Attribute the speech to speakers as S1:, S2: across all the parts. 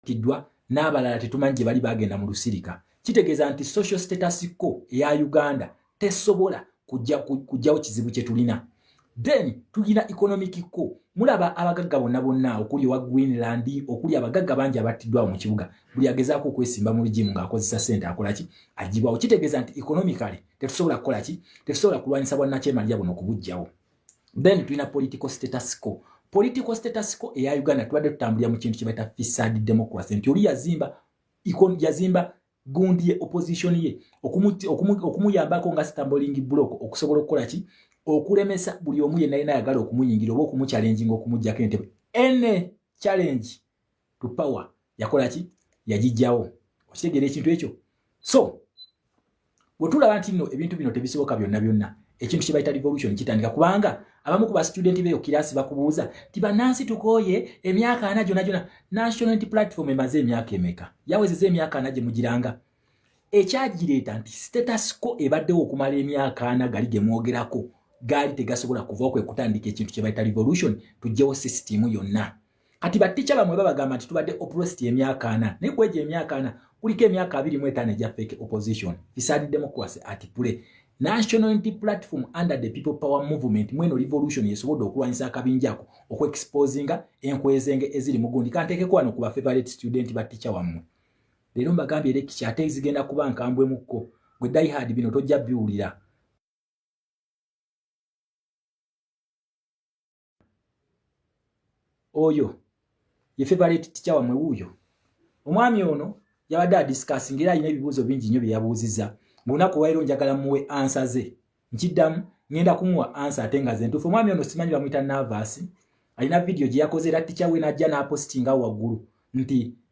S1: tiddwa n'abalala tetumanyi gye bali bagenda mu lusirika kitegeeza nti social status quo eya Uganda tesobola kujjawo kizibu kye tulina. Then tulina economic quo mulaba abagagga bonna okuli wa Greenland okuli abagagga bangi abattiddwawo mu kibuga buli agezaako okwesimba mu rigimu ng'akozesa ssente akola ki agibwawo kitegeeza nti economically tetusobola kukola ki tetusobola kulwanyisa bwannakyemalira buno okubujjawo. Then tulina political status quo. Political status quo eya Uganda tubadde tutambulira mu kintu kye bayita fiscal democracy nti oli yazimba gundi ye opposition ye okumuyambako nga stumbling block okusobola okukola ki okulemesa buli omu yenna ayagala okumuyingira oba okumuchallenging okumujjako entebe. Any challenge to power yakola ki yagijjawo. Okitegeera ekintu ekyo. So bwetulaba nti nno ebintu bino tebisoboka byonna ekintu kye bayita revolution kitandika kubanga abamu ku ba student beyo kirasi bakubuuza ti bannansi tukooye emyaka 4 gyonna National Unity Platform emaze emyaka emeka yawezeze emyaka 4 gye mugiranga ekyagireeta nti status quo ebaddewo okumala emyaka 4 gali gye mwogerako gaali tegasobola kuvaako kwe kutandika ekintu kye bayita revolution tujjewo system yonna. Kati batticha bamwe babagamba nti tubadde oppressed emyaka 4 naye kwegye emyaka 4 kuliko emyaka 25 ejja fake opposition fiscal democracy at play. National Unity Platform under the People Power Movement mweno revolution yesobodde okulwanyisa akabinjako okweexposinga enkwezenge eziri mugundi kanteekeko wano ku ba favorite student batticha wammwe. Leero mbagambye lecture ate zigenda kuba nkambwe mukko gwe die hard bino tojja biwulira. Oyo ye favorite teacher wammwe wuuyo omwami ono yabadde adiscussing era alina ebibuuzo bingi nnyo bye yabuuzizza. Munaku wairo njagala muwe answer ze nkiddamu ngenda kumuwa answer ate nga ze ntuufu. Omwami ono simanyi bamuyita nervous alina video gye yakoze era teacher we najja n'apostinga waggulu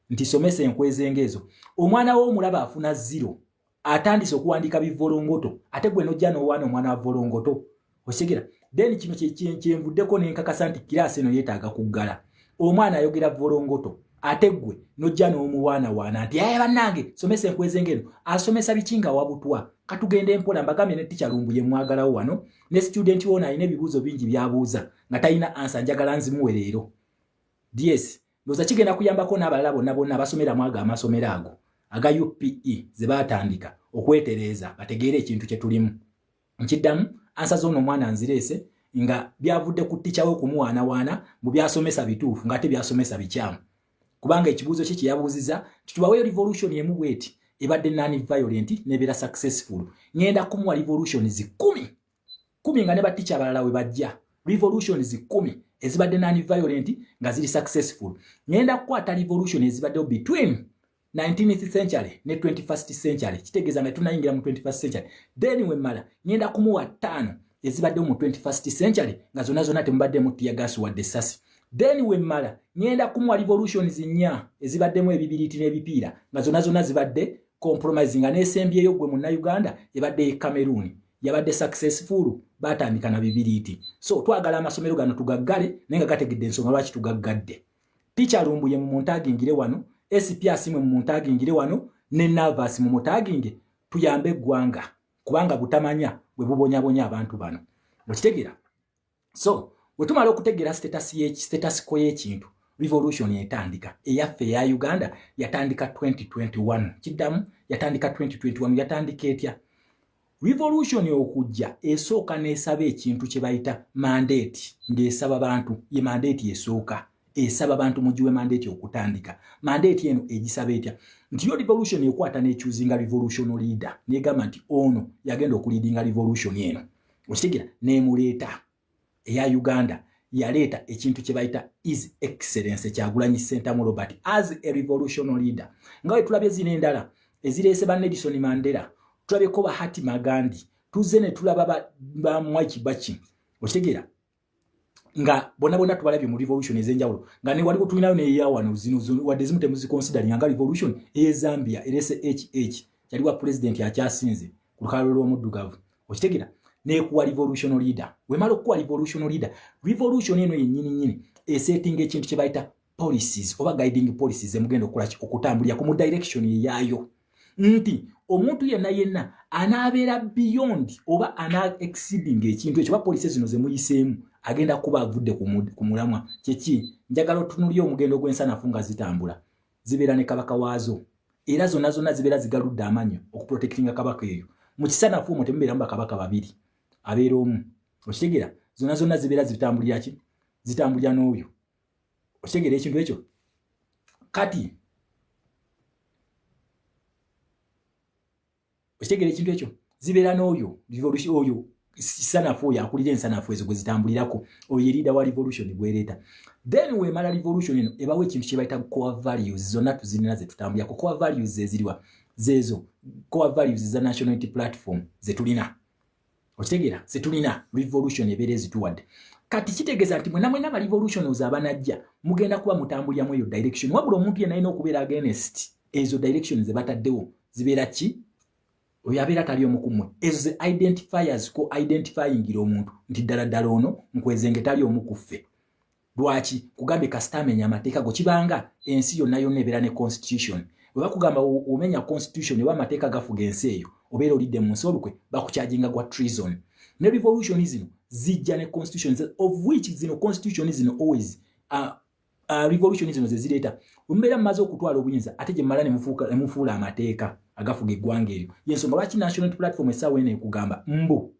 S1: nti somesa enkwezenge ezo. Omwana wo omulaba afuna 0 atandise okuwandika bivolongoto ate gwe nojja n'owaana omwana wa volongoto okitegera. Then kino kyenvuddeko n'enkakasa nti kirasi eno yeetaaga kuggala. Omwana ayogera volongoto ate gwe nojja n'omuwaana nti aye bannange somesa enkwezenge eno asomesa bikinga wabutwa katugende mpola mbagambye ne teacher lumbu ye mwagalawo wano ne student wona alina ebibuuzo bingi byabuuza nga talina answer njagala nzimuwe leero. DS ndoza kigenda kuyambako n'abalala bonna abasomera mwaga amasomero ago aga UPE ze baatandika okwetereeza bategeere ekintu kye tulimu. Nkiddamu answer z'ono omwana nzireese nga byavudde ku teacher we kumuwaana mu byasomesa bituufu ngate byasomesa bikyamu. Kubanga ekibuuzo kye yabuuziza tubawe revolution emu bweti ebadde non violent nebeera successful. Ngenda kumuwa revolutions 10 nga ne batticha abalala we bajja revolutions 10 ezibadde non violent nga ziri successful. Ngenda kukwata revolution ezibadde between 19th century ne 21st century kitegeeza nga tunayingira mu 21st century. Then we mala ngenda kumuwa 5 ezibadde mu 21st century nga zonna temubadde mu tear gas wadde sasi. Then we mala ngenda kumuwa revolutions 4 ezibaddemu ebibiriti n'ebipiira nga zonna zibadde compromising nga n'esembyeyo gwe munna Uganda ebadde Cameroon yabadde successful batandika na bibiriti. So twagala amasomero gano tugaggale nenga gategedde ensonga lwaki tugaggadde. Teacher lumbuye mu muntagingire wano SPS mu muntagingire wano ne nervous mu muntagingire tuyambe eggwanga kubanga butamanya bwe bubonyabonya abantu bano okitegera. So wetumala okutegera status quo y'ekintu revolution yetandika eyaffe ya Uganda yatandika 2021 kiddamu yatandika 2021 yatandika etya revolution okujja esooka n'esaba ekintu kye bayita mandate ng'esaba bantu ye mandate esooka esaba bantu mujiwe mandate okutandika mandate eno egisaba etya nti yo revolution ekwata n'ekyuzinga revolution leader negamba nti ono yagenda okuleadinga revolution eno okitegera n'emuleeta eya Uganda yaleeta ekintu kye bayita His Excellency Kyagulanyi Ssentamu Robert as a revolution leader. Nga we tulabye zino endala ezireese ba Nelson Mandela tulabyeko ba Mahatma Gandhi tuze ne tulaba ba Mwai Kibaki okitegera nga bonna tubalabye mu revolution ez'enjawulo nga ne waliko tulinayo ne wano zino wadde zimu temuziconsidering nga revolution Zambia erese HH yaliwa president akyasinze ku lukalalo lw'omuddugavu okitegera nekuwa revolution leader wemala okuwa revolution leader revolution eno yennyini esetting ekintu kye bayita policies oba guiding policies emugenda okutambulira ku mu direction yayo nti omuntu yenna anaabeera beyond oba ana exceeding ekintu ekyo ba policies zino ze muyiseemu agenda kuba avudde ku mulamwa kyeki njagala otunulye omugendo gw'ensanafu nga zitambula zibeera ne kabaka waazo era zonna zibeera zigaludde amanyo okuprotectinga kabaka eyo mu kisanafu omwo temubeeramu bakabaka babiri abeera omu okitegeera zonna zibeera zitambulira n'oyo okitegeera ekintu ekyo kati okitegeera ekintu ekyo zibeera n'oyo revolution oyo kisanafu oyo akulira ensanafu ezo gwe zitambulirako oyo leader wa revolution bwereeta then wemala revolution eno ebawo ekintu kye bayita core values zonna tuzirina ze tutambulirako core values zeziriwa zezo core values za national unity platform zetulina okitegeera zetulina revolution ebeera ezituwadde kati kitegeeza nti mwena ba revolutioners abanajja mugenda kuba mutambuliramu eyo direction wabula omuntu yenna alina okubeera against ezo direction ze bataddewo zibeera ki oyo abeera tali omu kumwe ezo ze identifiers ko identifyingira omuntu nti ddala ono nkwezenge tali omu ku ffe lwaki kugambye kasita amenya amateeka go kibanga ensi yonna ebeera ne constitution bwe bakugamba omenya constitution oba amateeka gafuga ensi eyo obeera olidde mu nsi olukwe bakukyajinga gwa treason ne revolution zino zijja ne constitution of which zino constitution zino always revolution zino ze zireeta mbeera mmaze okutwala obuyinza ate gye mmala ne mufuula amateeka agafuga eggwanga eryo yensonga lwaki national unity platform essaawa eno ekugamba mbu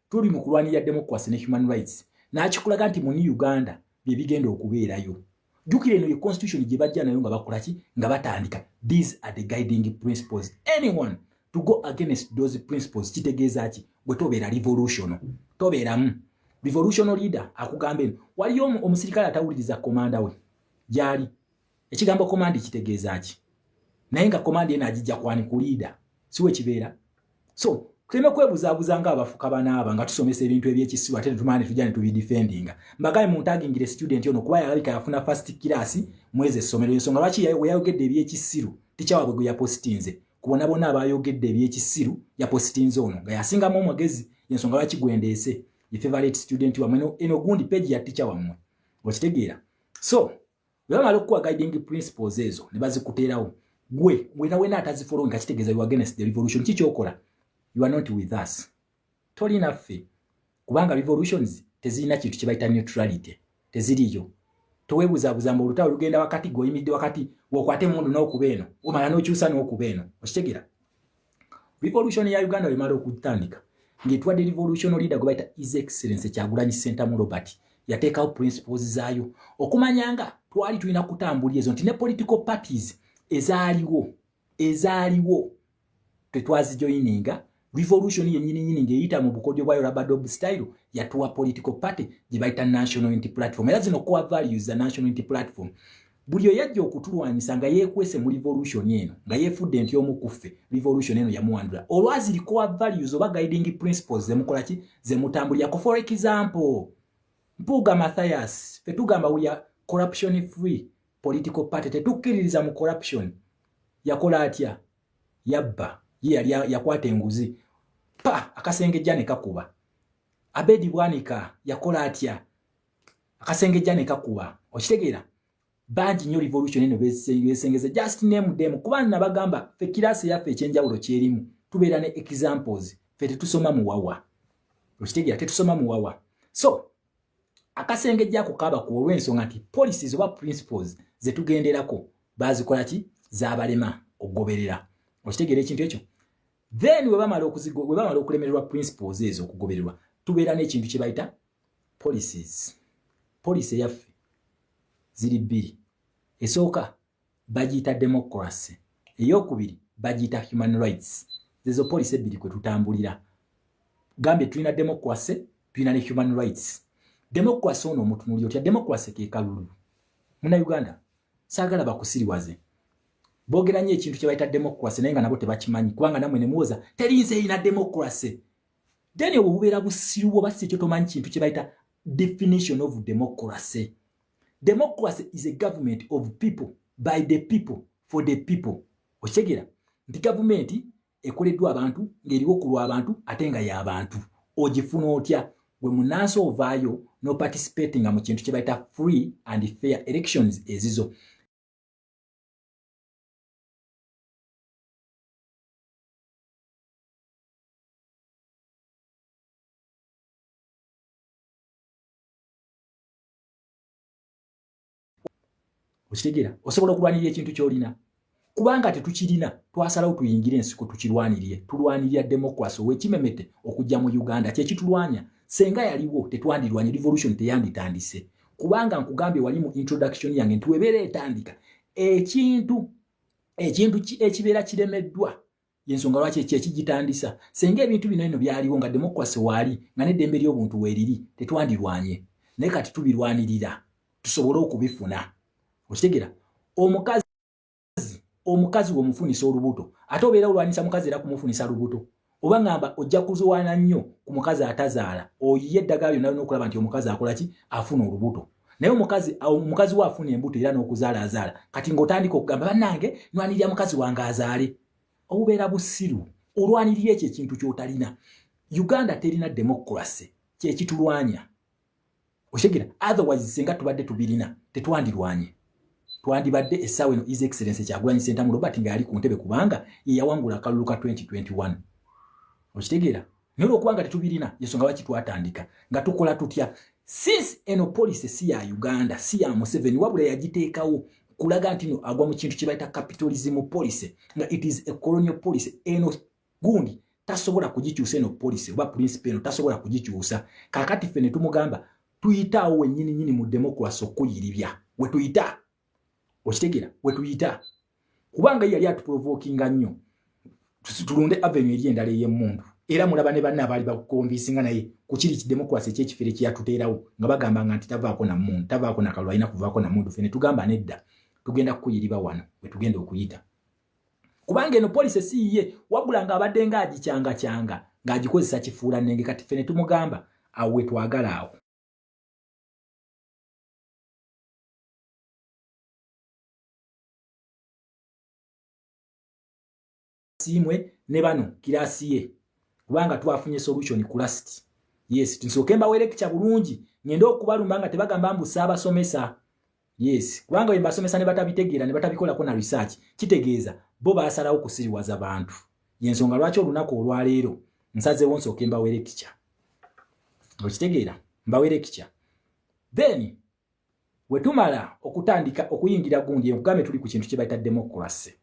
S1: tuli mu kulwanirira democracy ne human rights n'akikulaga nti mu New Uganda bye bigenda okubeerayo jjukira eno ye constitution gye bajja nayo nga bakola ki nga batandika these are the guiding principles anyone to go against those principles kitegeeza ki bwe tobeera revolution tobeeramu revolution leader akugamba eno waliyo omusirikale atawuliriza komanda we gyali ekigambo command kitegeeza ki naye nga command eno agijja kwani ku leader siwe kibeera so tuleme kwebuzaabuza nga abafuka banaaba nga tusomesa ebintu ebyekisiwa ate tumane tujja ne tubidefendinga mbagaye mu ntagingire student ono kuba yalabika yafuna first class mwezi essomero ensonga lwaki weyayogedde ebyekisiru tikyawabwe gwe yapositinze kubona bonna abayogedde ebyekisiru yapositinze ono nga yasingamu omwagezi ensonga lwaki gwendeese ye favorite student wamwe eno gundi page ya teacher wamwe okitegeera so bwamala okuwa guiding principles ezo ne bazikuteerawo gwe wena atazifollow nga kitegeeza you against the revolution kikyokola you are not with us toli naffe kubanga revolutions tezirina kintu kye bayita neutrality teziriyo toweebuzaabuza mbu olutalo lugenda wakati goyimidde wakati wokwate mundu n'okuba eno omala n'okyusa n'okuba eno okitegeera revolution ya Uganda wemala okutandika ng'etwadde revolution leader gwe bayita his excellence Kyagulanyi Ssentamu Robert yateekawo principles zaayo okumanyanga twali tulina kutambulira ezo nti ne political parties ezaaliwo tetwazijoyininga revolution yennyini ng'eyita mu bukodyo bwayo Rabadob style yatuwa political party gye bayita national unity platform era zino core values za national unity platform buli oyajja okutulwanyisa nga yeekwese mu revolution eno nga yeefudde nti omu ku ffe revolution eno yamuwandula olwaziri core values oba guiding principles zemukola ki zemutambulirako for example Mpuuga Mathias fe tugamba we are corruption free political party tetukkiririza mu corruption yakola atya yabba ye yakwata enguzi akasengejja ne kakuba Abedi Bwanika yakola atya akasengejja ne kakuba okitegeera bangi nnyo revolution eno besengeze just name them kuba nabagamba fe kirasi yaffe ekyenjawulo kyerimu tubeera ne examples fe tetusoma mu wawa okitegeera tetusoma mu wawa so akasengejja ako kaba ku olw'ensonga nti policies oba principles zetugenderako bazikola ki z'abalema okugoberera okitegeera ekintu ekyo then we bamala okulemererwa principles ezo okugobererwa tubeera n'ekintu kye bayita policies policy yaffe ziri bbiri esooka bagiyita democracy eyokubiri bagiyita human rights zezo policy ebbiri kwe tutambulira gambye tulina democracy tulina ne human rights democracy ono omutunulira otya democracy ke kalulu muna Uganda saagala bakusiriwaze boogera nnyo ekintu kye bayita democracy naye nga nabo tebakimanyi kubanga namwe ne muwoza terinze erina democracy then obwo bubeera busiru bwoba si ekyo tomanyi kintu kye bayita definition of democracy. Democracy is a government of people, by the people, for the people. Okitegeera nti government ekoleddwa abantu ng'eriwo ku lw'abantu ate nga y'abantu ogifuna otya gwe munansi ovaayo no participating mu kintu kye bayita free and fair elections ezizo. Okitegera osobola okulwanirira ekintu kyolina kubanga tetukirina twasalawo tuyingire ensiko tukirwanirire tulwanirira democracy owekimemete okujja mu Uganda kyekitulwanya senga yaliwo tetwandirwanya revolution teyanditandise kubanga nkugambye wali mu introduction yange ntuwebere etandika ekintu ekibeera kiremeddwa yensonga lwaki ekigitandisa senga ebintu bino eno byaliwo nga democracy wali nga n'eddembe ly'obuntu weeriri tetwandirwanye naye kati tubirwanirira tusobole okubifuna okitegera omukazi w'omufunisa olubuto ate obeera olwanisa mukazi era kumufunisa lubuto oba ngamba ojja kuzuwaana nnyo ku mukazi atazaala oyiye eddagala lyonna n'okulaba nti omukazi akola ki afuna olubuto naye omukazi we afuna embuto era n'okuzaala azaala kati ng'otandika okugamba bannange nwanirira mukazi wange azaale obubeera busiru olwanirira ekyo ekintu ky'otalina Uganda terina democracy kyekitulwanya okitegera otherwise senga tubadde tubirina tetwandirwanye twandibadde essaawa eno His Excellency Kyagulanyi Ssentamu Robert nga yali ku ntebe kubanga ye yawangula akalulu ka 2021 okitegera naye olwokubanga tetubirina yensonga lwaki twatandika nga tukola tutya since eno policy si ya Uganda si ya Museveni wabula yagiteekawo kulaga nti no agwa mu kintu kye bayita capitalism policy nga it is a colonial policy eno gundi tasobola kugikyusa eno policy oba principle eno tasobola kugikyusa kakati ffe ne tumugamba tuyitaawo wennyini mu democracy okuyiribya we tuyita okitegera we tuyita kubanga yali atuprovokinga nnyo tulunde avenue eri endala ey'emmundu era mulaba ne banne abaali bakukombisinga naye kukiri kidemokrasi ekyekifere kyeyatuteerawo nga bagambanga nti tavaako na mmundu tavaako na kalulu alina kuvaako na mmundu fene tugamba nedda tugenda kukuyiriba wano we tugenda okuyita kubanga eno policy siye wabula nga abadde nga agikyanga ng'agikozesa kifuula nnenge kati fene tumugamba awo we twagala awo simwe ne bano kirasi ye kubanga twafunye solution ku last yes tusooke mbawe lecture bulungi ngenda okubalumba nga tebagamba mbu saabasomesa yes kubanga we basomesa ne batabitegeera ne batabikolako na research kitegeeza bo basalawo kusiriwaza abantu yensonga lwaki olunaku olwaleero nsazeewo nsooke mbawe lecture okitegeera mbawe lecture then wetumala okutandika okuyingira gundi enkugambe tuli ku kintu kye bayita democracy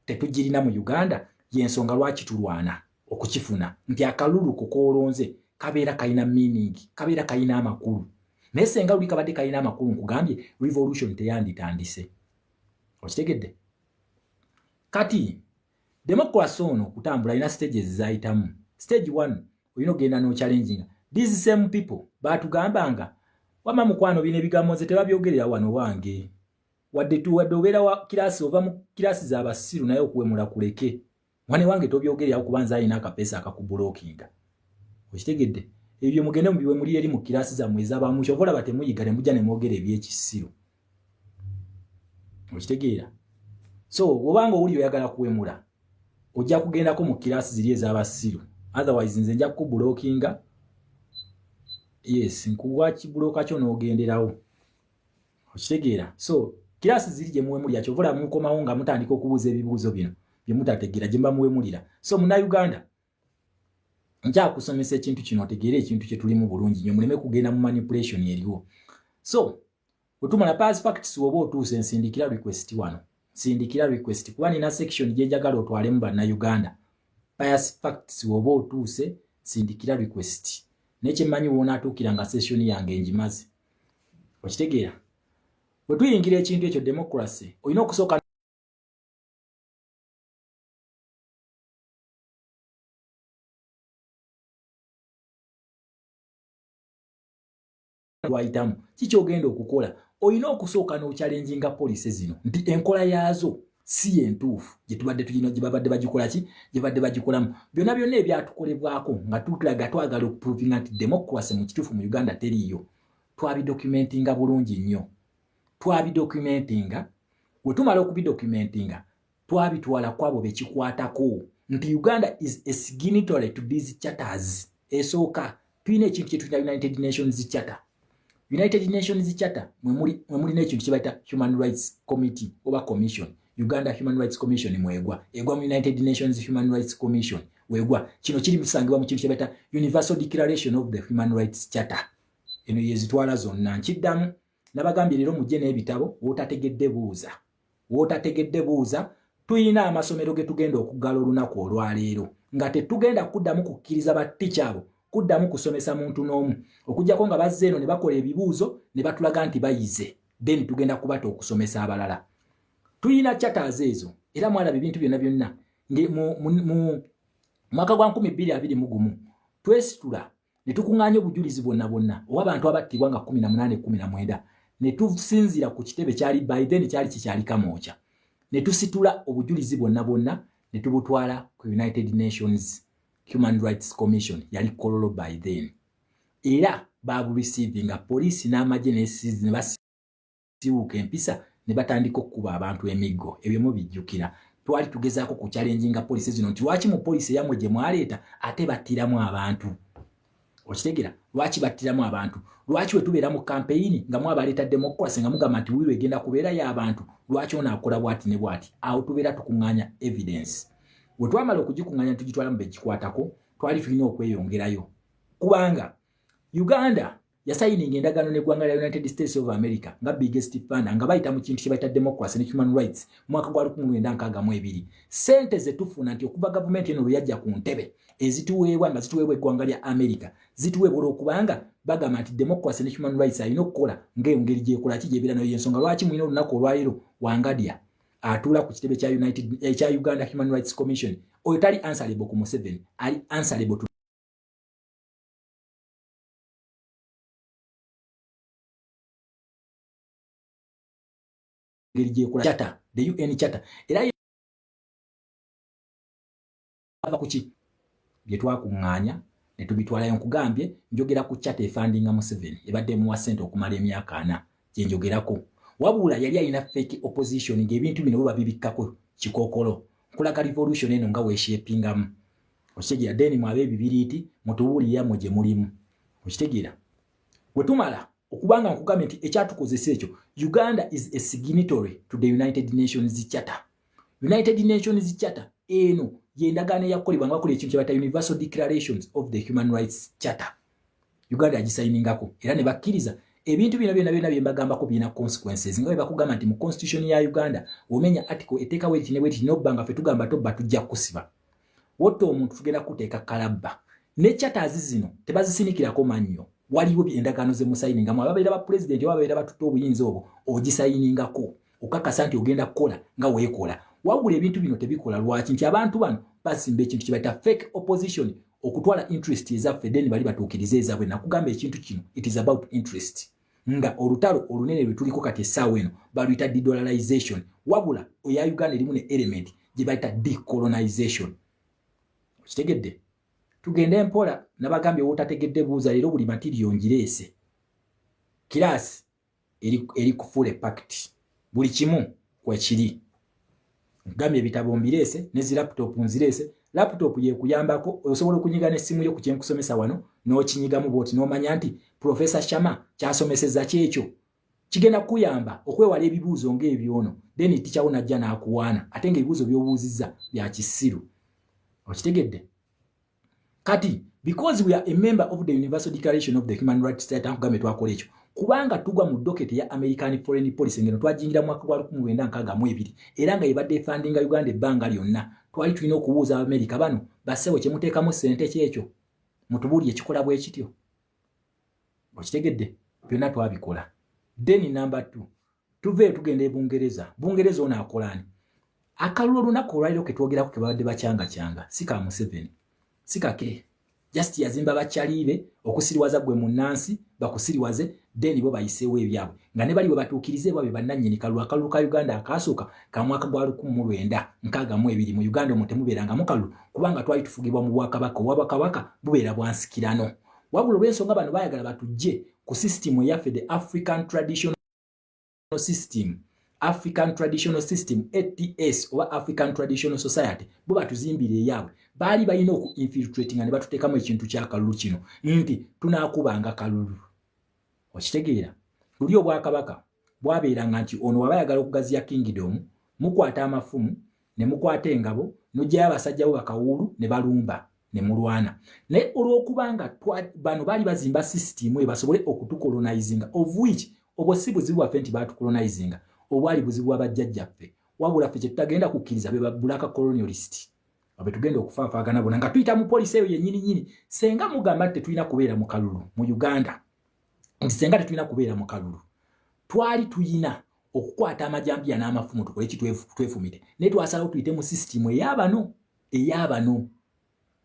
S1: tetugirina mu Uganda yensonga lwaki tulwana okukifuna nti akalulu kokolonze kabeera kalina meaning kabeera kalina amakulu naye senga luli kabadde kalina amakulu nkugambye revolution teyanditandise okitegedde kati democracy ono kutambula ina stages zayitamu stage 1 olina ogenda no challenging these same people batugambanga wama mukwano bine bigambo nze tebabyogerera wano wange wadde obeera wa kirasi ova mu kirasi z'abasiru naye okuwemula kuleke mwane wange tobyogerera okubanza alina akapesa akakubulokinga okitegedde ebyo mugende mubiwe muli eri mu kirasi zammwe ez'abamu kyovola batemuyiga ne mujja ne mwogera ebyekisiru okitegeera so obanga owuli oyagala kuwemula ojja kugendako mu kirasi ziri ez'abasiru otherwise nze nja kukubulokinga yes nkuwa kibuloka kyo n'ogenderawo okitegeera so kirasi ziri gye muwemulira kyovola mukomawo nga mutandika okubuuza ebibuuzo bino bye mutategeera gye mba muwemulira so Munnayuganda nja kusomesa ekintu kino otegeere ekintu kye tulimu bulungi nnyo muleme kugenda mu manipulation eriwo so otumala pass facts oba otuuse nsindikira request wano sindikira request kuba nina section gye njagala otwalemu Bannayuganda pass facts oba otuuse sindikira request nekyemanyi wona atuukira nga session yange enjimaze okitegeera bwe tuyingira ekintu ekyo democracy olina okusooka lwayitamu kikyogenda okukola olina okusooka n'ochallenginga police zino nti enkola yaazo si entuufu gye tubadde tulina gye babadde bagikola ki gye badde bagikolamu byonna byonna ebyatukolebwako nga tutulaga twagala okuprovinga nti democracy mu kituufu mu Uganda teriiyo twabidocumentinga bulungi nnyo twabidocumentinga we tumala okubidocumentinga twabitwala kwabo bekikwatako nti Uganda is a signatory to these charters esooka tulina ekintu kye tulina United Nations Charter United Nations Charter mwe muli n'ekintu kye bayita Human Rights Committee oba Commission Uganda Human Rights Commission mwegwa egwa mu United Nations Human Rights Commission wegwa kino kiri musangibwa mu kintu kye bayita Universal Declaration of the Human Rights Charter eno yezitwala zonna nkiddamu nabagambye leero mujje n'ebitabo wootategedde buuza tuyina amasomero ge tugenda okuggala olunaku olwaleero nga tetugenda kuddamu kukkiriza batica abo kuddamu kusomesa muntu n'omu okujjako nga bazze eno ne bakola ebibuuzo ne batulaga nti bayize then tugenda kubata okusomesa abalala. Tuyina chatters ezo era mwalaba ebintu byonna mu mwaka gwa 2021 twesitula ne tukuŋŋaanya obujulizi bwonna obw'abantu abattibwa nga 18-19 ne tusinzira ku kitebe kyali by then kyali kikyali Kamoocha ne tusitula obujulizi bwonna ne tubutwala ku United Nations Human Rights Commission yali Kololo by then era babu receiving police n'amagye ne basibuuka empisa ne batandika okuba abantu emiggo ebyo mu bijjukira twali tugezaako ku challenginga police zino nti lwaki mu police yamwe gye mwaleeta ate battiramu abantu okitegera lwaki battiramu abantu lwaki we tubeera mu campaign nga mwabaleeta democracy nga mugamba nti wiwe egenda kubeera y'abantu lwaki ono akola bwati ne bwati awo tubeera tukuŋŋaanya evidence we twamala okugikuŋŋaanya tugitwala mu bekikwatako twali tulina okweyongerayo kubanga Uganda yasayininga endagaano n'eggwanga lya United States of America nga biggest funder nga bayita mu kintu kye bayita democracy ne human rights mwaka gwa 1962 sente ze tufuna nti okuva gavumenti eno yajja ku ntebe ezituweebwa nga zituweebwa eggwanga lya America zituweebwa okubanga bagamba nti democracy ne human rights ayina okukola ng'engeri gyekola ki gyebira nayo ensonga lwaki mulina olunaku olwaleero Wangadya atuula ku kitebe kya Uganda Human Rights Commission oyo tali answerable ku Museveni ali answerable to charter, the UN charter. Era ava kuki byetwa kuŋŋaanya ne tubitwalayo nkugambye njogera ku charter fundinga Museveni ebadde mu sente okumala emyaka 4 gye njogerako wabula yali ayina fake opposition ng'ebintu bino babibikkako kikokolo kulaga revolution eno nga weeshepingamu okitegera deni mwabe bibiriiti mutubuulira mu gye mulimu okitegera wetumala okubanga nkugambye nti ekyatukozesa ekyo Uganda is a signatory to the United Nations Charter. United Nations Charter eno yendagaano yakolebwa nga bakola ekintu kye bayita Universal Declarations of the Human Rights Charter. Uganda yagisayiningako era ne bakkiriza ebintu bino byonna bye mbagambako birina consequences nga bwe bakugamba nti mu constitution ya Uganda omenya article eteekawo eki ne bweti n'obbanga ffe tugamba tobba tujja kusiba wotto omuntu tugenda kuteeka kalabba ne charters zino tebazisinikirako mannyo waliwo endagaano ze musayininga mu ababeera ba president oba ababeera batutte obuyinza obwo ogisayiningako okakasa nti ogenda kukola nga weekola wabula ebintu bino tebikola lwaki nti abantu bano basimba ekintu kye bayita fake opposition okutwala interest ezaffe then bali batuukiriza ezaabwe nakugamba ekintu kino it is about interest nga olutalo olunene lwe tuliko kati essaawa eno baluyita de-dollarization wabula eya Uganda erimu ne element gye bayita decolonization okitegedde tugende mpola nabagambye wootategedde buuza leero buli material ngireese kirasi eri kufule pact buli kimu kwekiri ngambye ebitabo mbireese nezi laptop nzireese laptop yekuyambako osobola okunyiga n'essimu yo ku kyenkusomesa wano n'okinyigamu bwoti n'omanya nti Professor Shama kyasomeseza kyekyo kigenda kuyamba okwewala ebibuuzo ng'ebyono then tichawo najja n'akuwaana ate ng'ebibuuzo by'obuuzizza bya kisiru okitegedde kati because we are a member of the Universal Declaration of the Human Rights Charter nkugambe twakola ekyo kubanga tugwa mu docket ya American Foreign Policy ngeno twajingira mwaka gwa 1962 era nga yibadde fundinga Uganda ebbanga lyonna twali tulina okubuuza America bano basewo kye muteekamu ssente kyekyo mutubuulire ekikola bwe kityo okitegedde byonna twabikola then number 2 tuve tugenda Bungereza ono akolani akalulu olunaku olwaliro ke twogerako ke babadde bacyanga sika Museveni sikake just yazimba bakyalibe okusiriwaza gwe munnansi bakusiriwaze then bo bayiseewo ebyabwe nga ne bali bwe batuukirize bwe bannannyini kalulu ka Uganda akasooka ka mwaka gwa 1962 mu Uganda omwo temubeeranga mu kalulu kubanga twali tufugibwa mu bwakabaka obwakabaka bubeera bwansikirano wabula olw'ensonga bano baayagala batujje ku system yaffe the African Traditional System ATS oba African Traditional Society bo batuzimbire eyabwe baali balina oku-infiltrating nga ne batuteekamu ekintu kya kalulu kino nti tunaakubanga kalulu okitegeera luli obwakabaka bwabeeranga nti ono waba ayagala okugaziya kingdom mukwata amafumu ne mukwata engabo n'ojjayo abasajja bo bakawuulu ne balumba ne mulwana naye olw'okubanga bano baali bazimba system basobole okutukolonizinga of which obwo si buzibu waffe nti baatukolonizinga obwali buzibu bw'abajjajjaffe wabula ffe kye tutagenda kukkiriza be babulaka colonialist abe tugenda okufaafaagana bona nga tuyita mu poliisi eyo yennyini senga mugamba nti tetulina kubeera mu kalulu mu Uganda nti senga tetulina kubeera mu kalulu twali tuyina okukwata amajambiya n'amafumu tukole kitwefumite naye twasalawo tuyite mu sisitimu ey'abano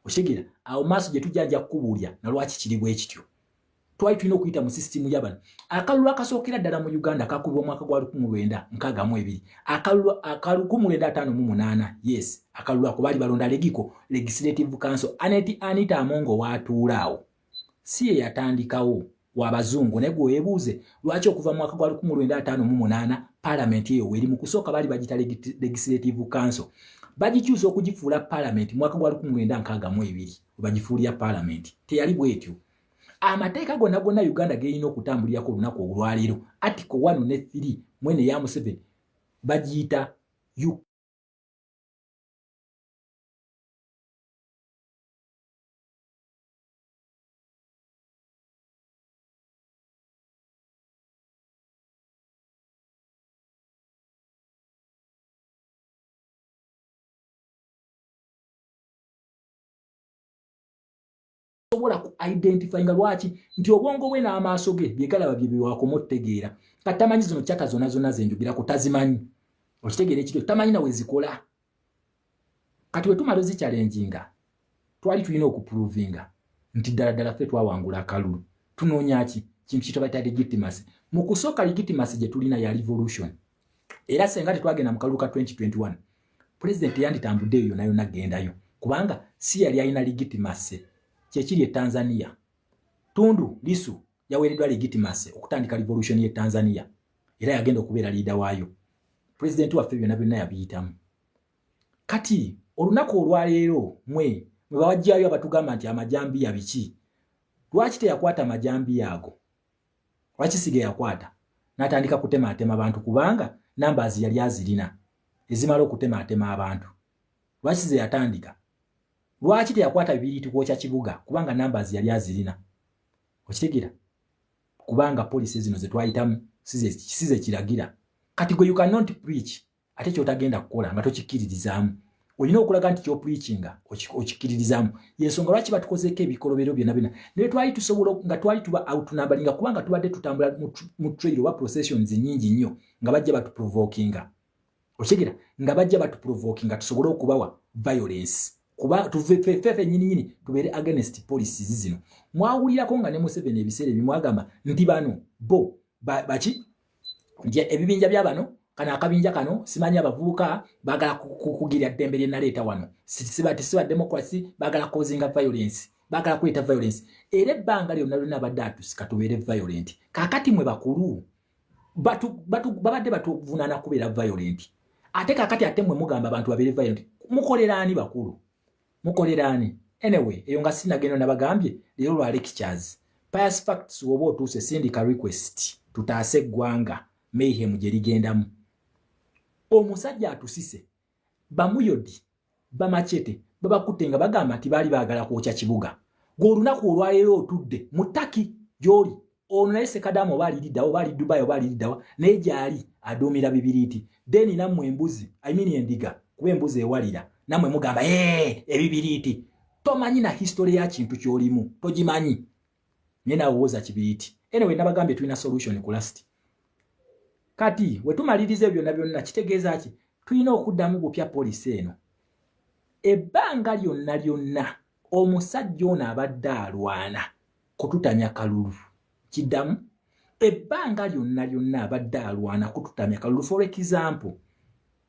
S1: oshegera awo maaso gye tujja kukubuulya na lwaki kiri bwe kityo twali tulina okuyita mu sisitimu y'abano akalulu akasookera ddala mu Uganda kakubibwa omwaka gwa 1962 akalulu 1958 yes akalulu ako baali balonda legiko legislative council Anita Amongo watuulaawo si ye yatandikawo w'abazungu naye gwe weebuuze lwaki okuva mu mwaka gwa 1958 parliament eyo weri mu kusooka baali bagita legislative council bagikyusa okugifuula parliament mu mwaka gwa 1962 bagifuulira parliament teyali bwetyo amateeka gonna Uganda geyina okutambulirako olunaku olwaleero article 1 ne 3 mwene ya Museveni bagiyita sobola ku identify nga lwaki nti obwongo bwe n'amaaso ge byegalaba bye biwakomo otegeera katamanyi zino chaka zonna zenjogira kutazimanyi okitegeera ekityo tamanyi nawe zikola kati we tumalo zichallenginga twali tulina okuprovinga nti ddala ffe twawangula akalulu tunoonya kintu kitabayita legitimacy mu kusooka legitimacy gye tulina ya revolution era senga tetwagenda mu kalulu ka 2021 president yanditambudde eyo nayo nagendayo kubanga si yali alina legitimacy kyekiri Tanzania Tundu Lissu yaweereddwa legitimacy okutandika revolution ye Tanzania era yagenda okubeera leader waayo president waffe byonna yabiyitamu kati olunaku olwaleero mwe bawajjayo abatugamba nti amajambiya biki lwaki teyakwata amajambiya ago lwaki sige yakwata n'atandika kutemaatema abantu kubanga numbers yali azirina ezimala okutemaatema abantu lwaki ze yatandika lwaki teyakwata bibiri kwokya kibuga kubanga numbers yali azirina okitegeera kubanga police zino ze twayitamu size kiragira kati go you cannot preach ate kyotagenda kukola nga tokikiririzaamu olina okulaga nti kyopreachinga okikiririzaamu yensonga lwaki batukozeeko ebikolobero byonna naye twali tusobola nga twali tuba outnumberingga kubanga tubadde tutambula mu trail oba processions nyingi nnyo nga bajja batuprovokinga okitegeera nga bajja batuprovokinga tusobole okubawa violence kuba tufefe nyini tubeere against policies zino mwawulirako nga ne Museveni ebiseera bimwagamba nti bano bo baki nje ebibinja by'abano kana akabinja kano simanyi abavubuka bagala kugirya ddembe lye naleeta wano siba democracy bagala causinga violence bagala kuleeta violence era ebbanga lyonna badde atusika tubeere violent kakati mwe bakulu babadde batuvunaana kubeera violent ate kakati ate mwe mugamba abantu babeere violent mukoleraani bakulu mukoleraani anyway eyo nga sinagenda nabagambye leero lwa lectures pious facts woba otuuse sindika request tutaase eggwanga mayhem gye ligendamu omusajja atusise bamuyodi bamachete babakutte nga bagamba nti baali baagala kwokya kibuga ng'olunaku olwaleero otudde mu Taki gy'oli ono naye Sekadamu oba aliriddawo oba ali Dubai oba aliriddawa naye gy'ali aduumira bibiriiti deni nammwe embuzi endiga kuba embuzi ewalira nammwe mugamba ebibiriiti tomanyi na history ya kintu ky'olimu togimanyi naye nawe woza kibiriiti anyway nabagambye tulina solution ku last kati wetumalirize byonna kitegeeza ki tulina okuddamu bupya poliisi eno ebbanga lyonna omusajja ono abadde alwana kututamya kalulu kiddamu ebbanga lyonna abadde alwana kututamya kalulu for example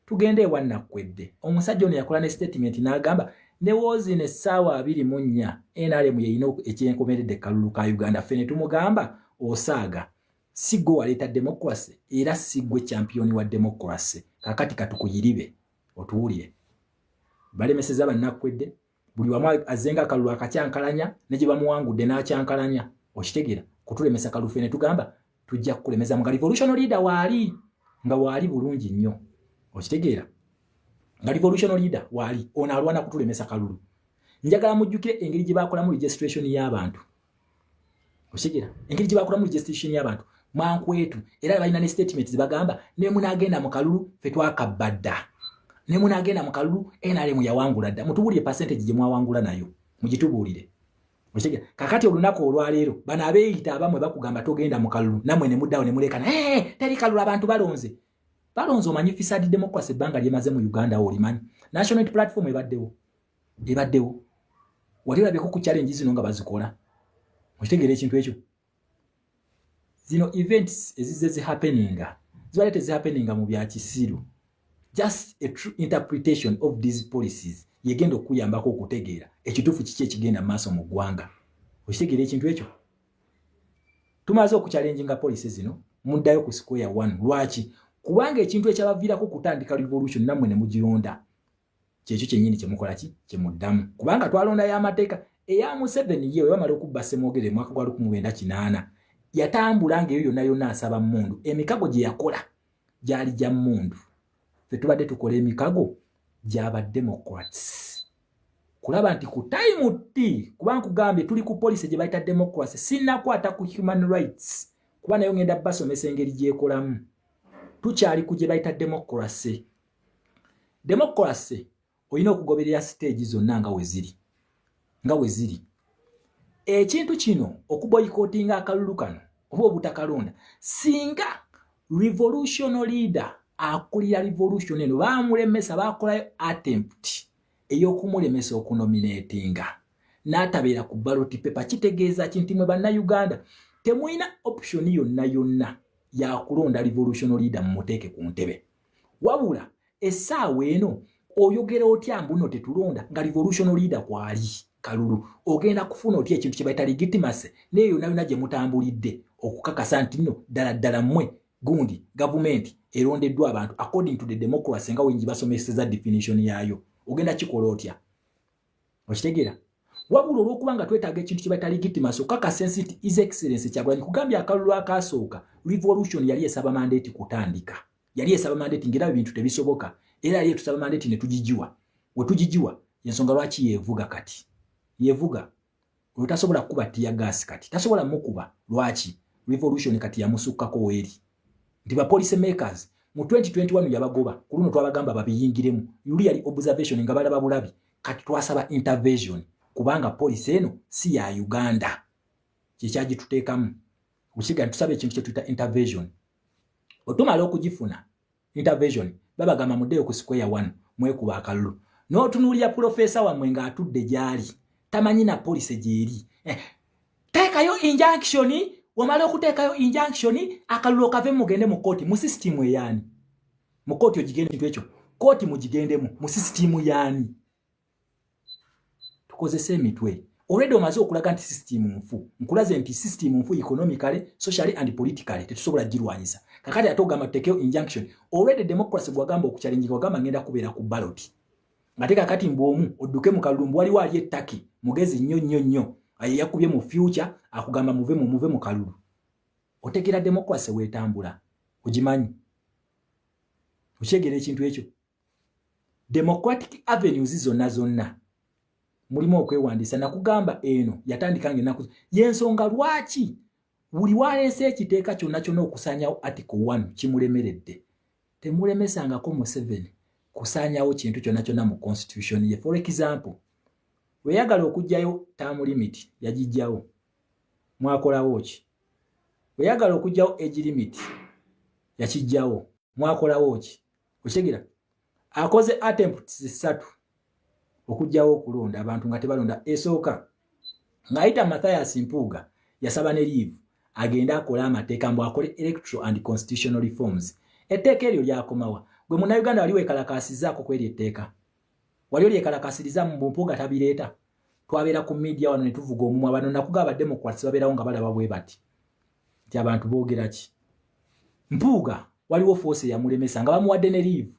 S1: tugende ewannakwedde omusajja ono yakola ne statement n'agamba ne woozi ne ssaawa 24 NRM yeyina ekyenkomeredde kalulu ka Uganda ffe ne tumugamba osaaga si gwe waleeta democracy era si gwe championi wa democracy kakati katukuyiribe otuwulire balemeseza bannakwedde buli wamu azenga akalulu akakyankalanya ne gye bamuwangudde n'akyankalanya okitegeera kutulemesa kalulu ffe ne tugamba tujja kukulemeza nga revolutionary leader waali bulungi nnyo okitegeera nga revolutionary leader waali ono alwana kutulemesa kalulu njagala mujjukire engeri gye bakolamu registration y'abantu okitegeera engeri gye bakolamu registration y'abantu Mwankwetu era balina ne statements bagamba ne munagenda mu kalulu fe twakabadda ne munagenda mu kalulu NRM yawangula dda mutubulire percentage gye mwawangula nayo mugitubulire mushege kakati olunako olwaleero bana abeeyita abamwe bakugamba togenda mu kalulu namwe ne muddawo ne mulekana teri kalulu abantu balonze omanyi fisadi democracy banga lyemaze mu Uganda olimanyi national unity platform ebaddewo walirabeko ku challenge zino nga bazikola mukitegere ekintu ekyo zino events ezize happeninga zibalete zi happeninga mu bya kisiru just a true interpretation of these policies yegenda okuyambako okutegeera ekituufu kiki ekigenda maaso mu ggwanga okitegere ekintu ekyo tumaze okuchallenginga policies zino muddayo ku square one lwaki kubanga ekintu ekyabaviirako kutandika revolution namwe ne mugironda kyekyo kyennyini kyemukola ki kyemuddamu kubanga twalonda y'amateeka eya Museveni yewe bamala okubba Ssemwogere mwaka gwa 1998 yatambula ng'eyo yonna asaba mmundu emikago gye yakola gyali gya mmundu ffe tubadde tukola emikago gy'aba Democrats kulaba nti ku time ti kubanga kugambye tuli ku policy gye bayita democracy sinnakwata ku human rights kuba nayo ngenda basomesa engeri gyekolamu tukyali ku gye bayita democracy olina okugoberera stage zonna nga we ziri ekintu kino okuboyikotinga akalulu kano oba obutakalonda singa revolutionary leader akulira revolution eno bamulemesa bakolayo attempt ey'okumulemesa okunominatinga n'atabeera ku ballot paper kitegeeza kinti mwe bannayuganda temulina option yonna yakulonda revolutionary leader mumuteeke ku ntebe wabula essaawa eno oyogera otya mbuno tetulonda nga revolutionary leader kwali kalulu ogenda kufuna otya ekintu kye bayita legitimacy neyo yonna gye mutambulidde okukakasa nti nno ddala mmwe gundi government erondeddwa abantu according to the democracy nga wengi basomeseza definition yayo ogenda kikola otya okitegeera wabula olw'okuba nga twetaaga ekintu kye bayita legitimacy okukakasa nti his excellency Kyagulanyi kugambye akalulu akasooka revolution yali esaba mandate kutandika yali esaba mandate ngera ebintu tebisoboka era yali tusaba mandate ne tugijiwa we tugijiwa yensonga lwaki yevuga kati yevuga utasobola kuba tia gas kati tasobola mukuba lwaki revolution kati yamusukkako weri ndi ba policy makers mu 2021 yabagoba kuluno twabagamba babiyingiremu yuli yali observation nga balaba bulabi kati twasaba intervention kubanga policy eno si ya Uganda kikyaji tutekamu usiga tusabe ekintu kye tuita intervention otumala okugifuna intervention babagamba muddeyo ku square one mwekuba akalulu n'otunuulira professor wamwe nga atudde gyali tamanyi na policy gyeri teekayo injunction wamala okuteekayo injunction akalulu kave mugende mu kooti mu system eyani mu kooti ogigende kintu ekyo kooti mugigendemu mu system yani tukozese emitwe already omaze okulaga nti system nfu nkulaze nti system nfu economically socially and politically tetusobola girwanyisa kakati atogamba tutekeyo injunction already democracy gwagamba okuchallenge gwagamba ngenda kubeera ku ballot ngateeka kati mbwomu odduke mu kalulu wali wali ettaki mugezi nnyo yakubye mu future akugamba muve mu kalulu otegera democracy wetambula ogimanyi okyegera ekintu ekyo democratic avenues zonna mulimu okwewandisa nakugamba eno yatandikange naku yensonga lwaki buli waleese ekiteeka kyonna okusanyawo article 1 kimulemeredde temulemesangako mu 7 kusanyawo kintu kyonna mu constitution ye for example weyagala okujjayo term limit yagijjawo mwakolawo ki weyagala okujjawo age limit yakijjawo mwakolawo ki okitegera akoze attempts 3 okujjawo okulonda abantu nga tebalonda esooka ng'ayita Mathias Mpuuga yasaba ne leave agenda akola amateeka mbu akole electoral and constitutional reforms etteeka eryo lyakomawa gwe munnayuganda wali weekalakaasizaako kweri etteeka wali olyekalakaasiriza mu Mpuuga tabireeta twabeera ku media wano ne tuvuga omumwa bano nakugaba democrats babeerawo nga balaba bwe bati nti abantu boogera ki Mpuuga waliwo force yamulemesa nga bamuwadde ne leave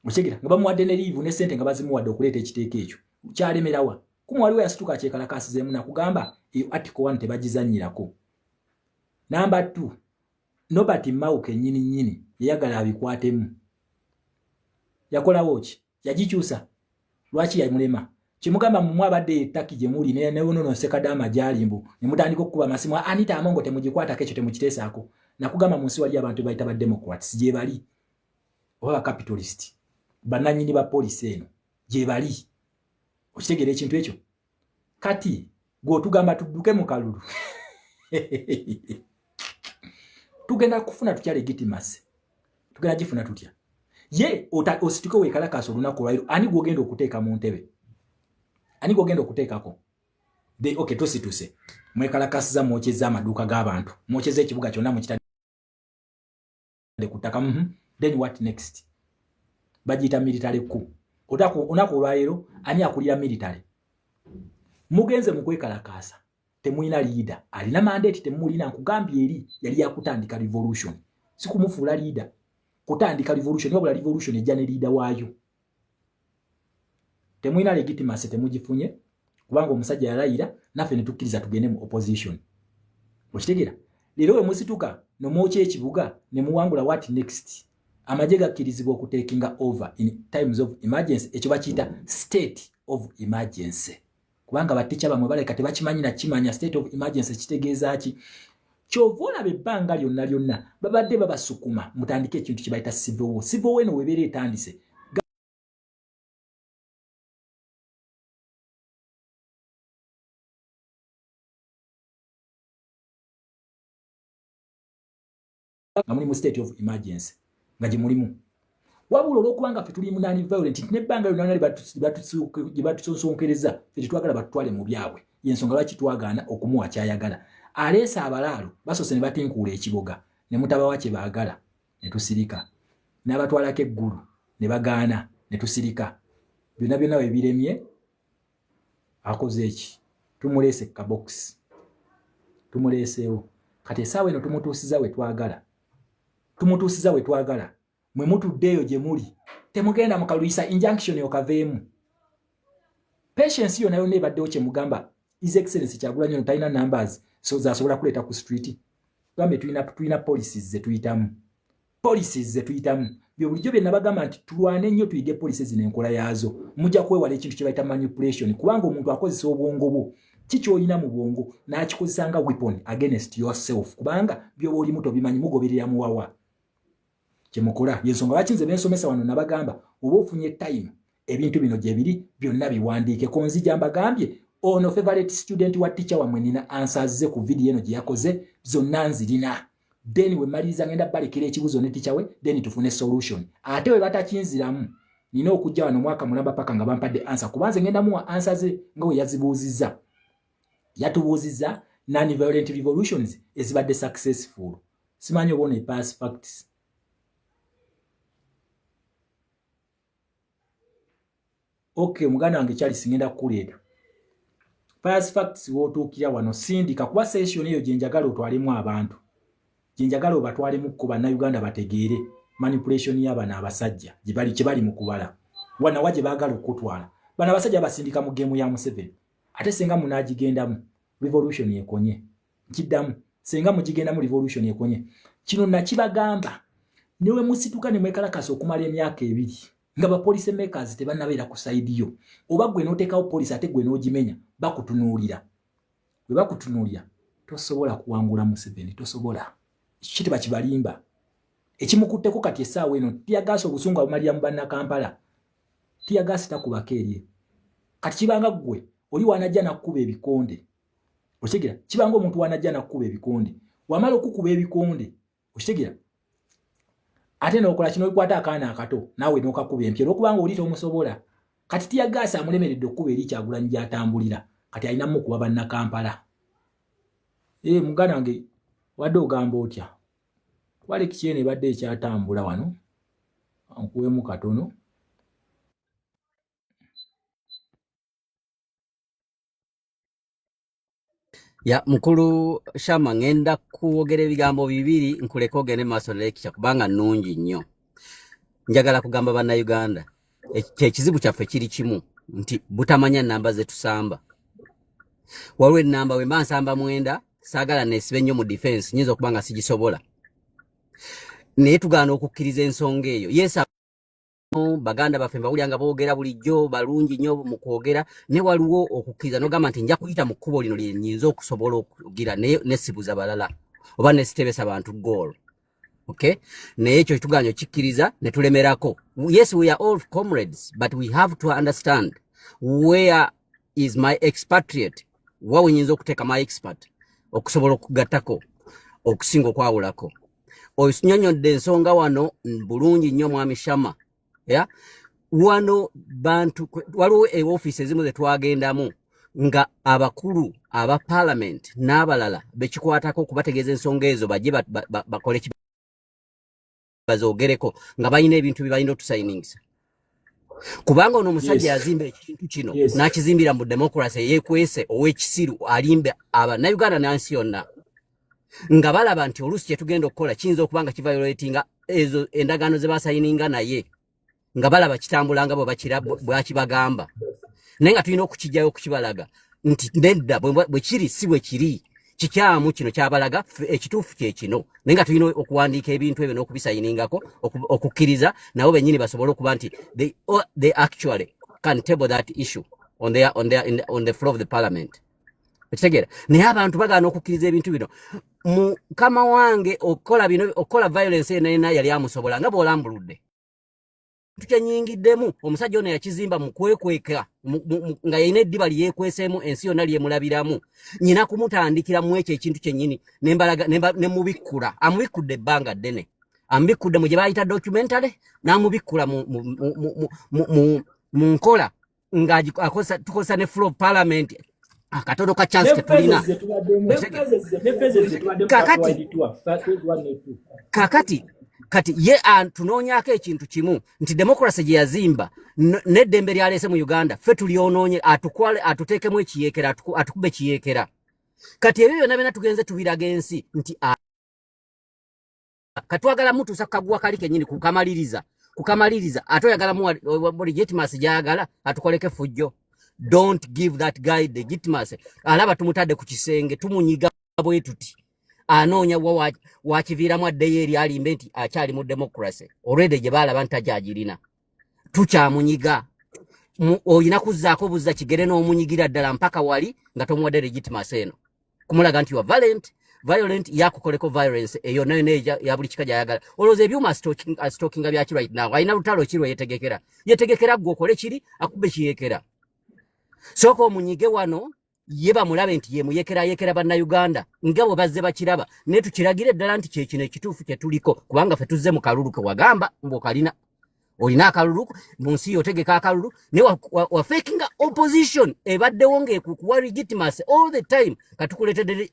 S1: mukigira nga bamuwadde ne leave ne sente nga bazimuwadde okuleeta ekiteeka ekyo kyalemerawa kumu waliwo yasituka kyekalakaasizeemu nakugamba eyo article 1 tebagizannyirako number 2 Nobert Mauke nnyini yayagala abikwatemu yakolawo ki yagikyusa lwaki yamulema Chimugamba mumwa badde taki je muli ne wono sekadama jalimbu ne mutandika okuba masimu Anita Amongo temugikwata kecho temukitesaako nakugamba munsi wali abantu bayita ba Democrats je bali oba capitalist bananyini ba police eno je bali okitegera ekintu ekyo kati go tugamba tudduke mu kalulu tugenda kufuna tutya legitimacy tugenda gifuna tutya ye osituke wekalakaso olunaku lwairo ani gwogenda okuteeka mu ntebe ani gwogenda okuteekako okay tosituse mwekalakasiza mwokyeza amaduuka g'abantu mwokyeza ekibuga kyonna mukitande kutaka then what next bagiyita military coup olunaku olwairo ani akulira military mugenze mu kwekalakaasa temulina leader alina mandate temulina nkugambye eri yali yakutandika revolution sikumufuula leader kutandika revolution wabula revolution ejja ne leader waayo temulina legitimacy temugifunye kubanga omusajja yalayira naffe ne tukkiriza tugende mu opposition okitegeera leero we musituka nomwokya ekibuga ne muwangula what next amagye gakkirizibwa okutekinga over in times of emergency ekyo bakiyita state of emergency kubanga baticha bamwe baleka tebakimanyi na kimanya state of emergency kitegeeza ki kyovola bebbanga lyonna babadde babasukuma mutandike ekintu kibayita civil war no webere etandise nga muli mu state of emergency nga gye mulimu wabula olwokubanga ffe tuli munani violent nebbanga lyonna libatusonsonkereza ffe tetwagala batutwale mu byabwe yensonga lwaki twagaana okumuwa kyayagala aleesa abalaalo basose ne batinkuula ekiboga ne mutabawa kye baagala ne tusirika n'abatwalako eggulu ne bagaana ne tusirika byonna we biremye akoze eki tumuleese kabokisi tumuleeseewo kati essaawa eno tumutuusiza we twagala mwe mutuddeeyo gye muli temugenda mukaluyisa injunction okaveemu patience yonna ebaddewo kye mugamba his excellency Kyagulanyi ono talina numbers so zasobola kuleeta ku street tugambe tulina policies ze tuyitamu byo bulijjo bye nabagamba nti tulwane nnyo tuyige policies zino enkola yaazo mujja kwewala ekintu kye bayita manipulation kubanga omuntu akozesa obwongo bwo kikyolina mu bwongo n'akikozesa nga weapon against yourself kubanga byoba oli muto bimanyi mugoberera muwawa kyemukola yensonga lwaki nze bensomesa wano nabagamba oba ofunye time ebintu bino gye biri byonna biwandiike konzija mbagambye ono favorite student wa teacher wamwe nina answers ku video eno gye yakoze zonna nzirina then we maliza ngenda balekera ekibuzo ne teacher we then tufune solution ate we batakinziramu nina okujja wano mwaka mulamba paka nga bampadde answer kubanze ngenda muwa answers nga we yazibuuziza yatubuuziza non-violent revolutions ezibadde successful simanyi obona past facts okay muganda wange Charles ngenda kukuleeta past facts wotuukira wano sindika kuba session eyo gyenjagala otwalemu abantu gyenjagala obatwalemu ku bannayuganda bategeere manipulation y'abana abasajja kye bali mu kubala wana waje baagala okutwala bana abasajja basindika mu game ya Museveni ate senga munaagigendamu revolution yekonye kiddamu senga mugigendamu revolution yekonye kino nakibagamba niwe musituka ne mwekalakasa okumala emyaka 2 nga ba police makers tebanabeera ku side yo oba gwe noteekawo police ate gwe n'ogimenya bakutunuulira bwe bakutunuulira tosobola kuwangula Museveni tosobola kiti bakibalimba ekimukutteko kati essaawa eno tiyagaasa obusungu abumalira mu bannakampala tiyagaasa takubako erye kati kibanga gwe oli wanajja nakkuba ebikonde okitegeera kibanga omuntu wanajja nakkuba ebikonde wamala okukuba ebikonde okitegeera ate n'okola kino okwata akaana akato naawe n'okakuba empya olwokubanga oli tomusobola kati tiyagaasa amulemeredde okkuba eri Kyagulanyi gy'atambulira kati alinamu okuba bannakampala muganda wange wadde ogamba otya twale kikyene ebadde ekyatambula wano ankuwemu katono
S2: ya mukulu Shama ngenda kuwogera ebigambo bibiri nkuleka ogende maaso n'ekikya kubanga nnungi nnyo njagala kugamba bannayuganda ekizibu kyaffe kiri kimu nti butamanya namba ze tusamba waliwo ennamba we mba nsamba 9 saagala neesibe nnyo mu defense nyinza okuba nga sigisobola naye tugaana okukkiriza ensonga eyo yes baganda baffe mbawulyanga boogera bulijjo balungi nnyo mu kwogera ne waliwo okukkiriza n'ogamba nti nja kuyita mu kkubo lino lye nnyinza okusobola okugira nesibuza balala oba nesitebesa bantu goal. Okay, naye ekyo tuganyo kikkiriza ne tulemerako. Yes, we are all comrades, but we have to understand where is my expatriate, wawe nyinza okuteeka my expert okusobola okugattako okusinga okwawulako. Osunyonyodde ensonga wano bulungi nnyo mwami Shama. Yeah? Wano bantu waliwo office ezimu ze twagendamu nga abakulu aba parliament n'abalala bekikwatako okubategeeza ensonga ezo bajje bakole bazogereko nga balina ebintu bye balina otusainingisa. Kubanga ono omusajja yazimba ekintu kino n'akizimbira mu democracy yeekwese ow'ekisiru alimbe Uganda nansi yonna nga balaba nti oluusi kye tugenda okukola kiyinza okuba nga kiviolatinga ezo endagaano ze basayininga naye nga balaba kitambulanga bwakibagamba naye nga tulina okukijjayo okukibalaga nti nedda bwe kiri si bwe kiri kikyamu kino kyabalaga ekituufu kye kino naye nga tulina okuwandiika ebintu ebyo n'okubisayiningako okukkiriza nabo bennyini basobole okuba nti they actually can table that issue on the floor of the parliament. Ekitegeera naye abantu bagaana okukkiriza ebintu bino mukama wange okukola violence enena yali amusobola nga bw'olambuludde tukyenyingiddemu omusajja ono yakizimba mu kwekweka nga yalina eddiba lyekweseemu ensi yonna lyemulabiramu nyina kumutandikira mu ekyo ekintu kyennyini ne mubikkula amubikkudde ebbanga ddene amubikkudde mu gye bayita documentary n'amubikkula mu nkola nga tukozesa ne floor of parliament akatono ka chance tetulina kati ye tunoonyako ekintu kimu nti democracy gye yazimba n'eddembe lyaleese mu Uganda ffe tulyonoonye atuteekemu ekiyeekera atukube kiyeekera kati ebyo byonna byonna tugenze tubiraga ensi nti katwagala mutuusa kukaguwa kali kennyini kukamaliriza ate oyagalamu legitimacy gy'ayagala atukoleke fujjo. Don't give that guy the legitimacy. Alaba tumutadde ku kisenge tumunyiga bwe tuti anoonya wakiviiramu addeyo eri alimbe nti akyali mu democracy already gye baalaba nti ajagirina tukyamunyiga oyina kuzzaako buzza kigere n'omunyigira ddala mpaka wali nga tomuwadde legitimacy eno kumulaga nti you are violent yakukoleko violence eyo nayo ya buli kika gy'ayagala olowooza ebyuma stockinga byaki right now alina lutalo kirwe yetegekera gwe okole kiri akube kiyeekera soko omunyige wano ye bamulabe nti ye muyekera bannayuganda nga bwe bazze bakiraba ne tukiragire ddala nti kyekino ekituufu kye tuliko kubanga ffe tuzze mu kalulu ke wagamba ng'okalina olina akalulu mu nsi yotegeka akalulu ne wa faking opposition ebaddewo ng'ekukuwa legitimacy all the time katukuleetedde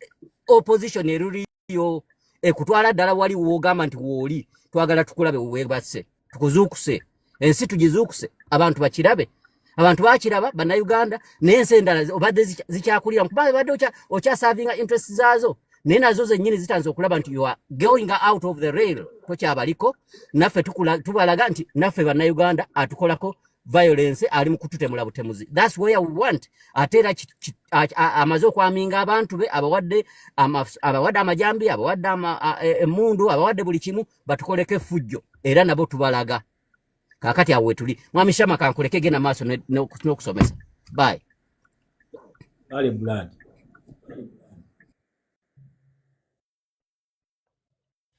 S2: opposition eruliyo ekutwala ddala wali woogamba nti wooli twagala tukulabe weebasse tukuzuukuse ensi tugizuukuse abantu bakirabe abantu bakiraba bannayuganda n'ensi endala obadde zikyakulira kubanga badde okyasavinga interest zaazo naye nazo zennyini zitanze okulaba nti you are going out of the rail tokyabaliko naffe tubalaga nti naffe bannayuganda atukolako violence ali mu kututemula butemuzi. That's where we want ate era amaze okwaminga abantu be abawadde amajambi abawadde emmundu abawadde buli kimu batukoleko effujjo era nabo tubalaga kakati awe tuli mwami Shama kankuleke genda maaso n'okusomesa bye
S1: ale blood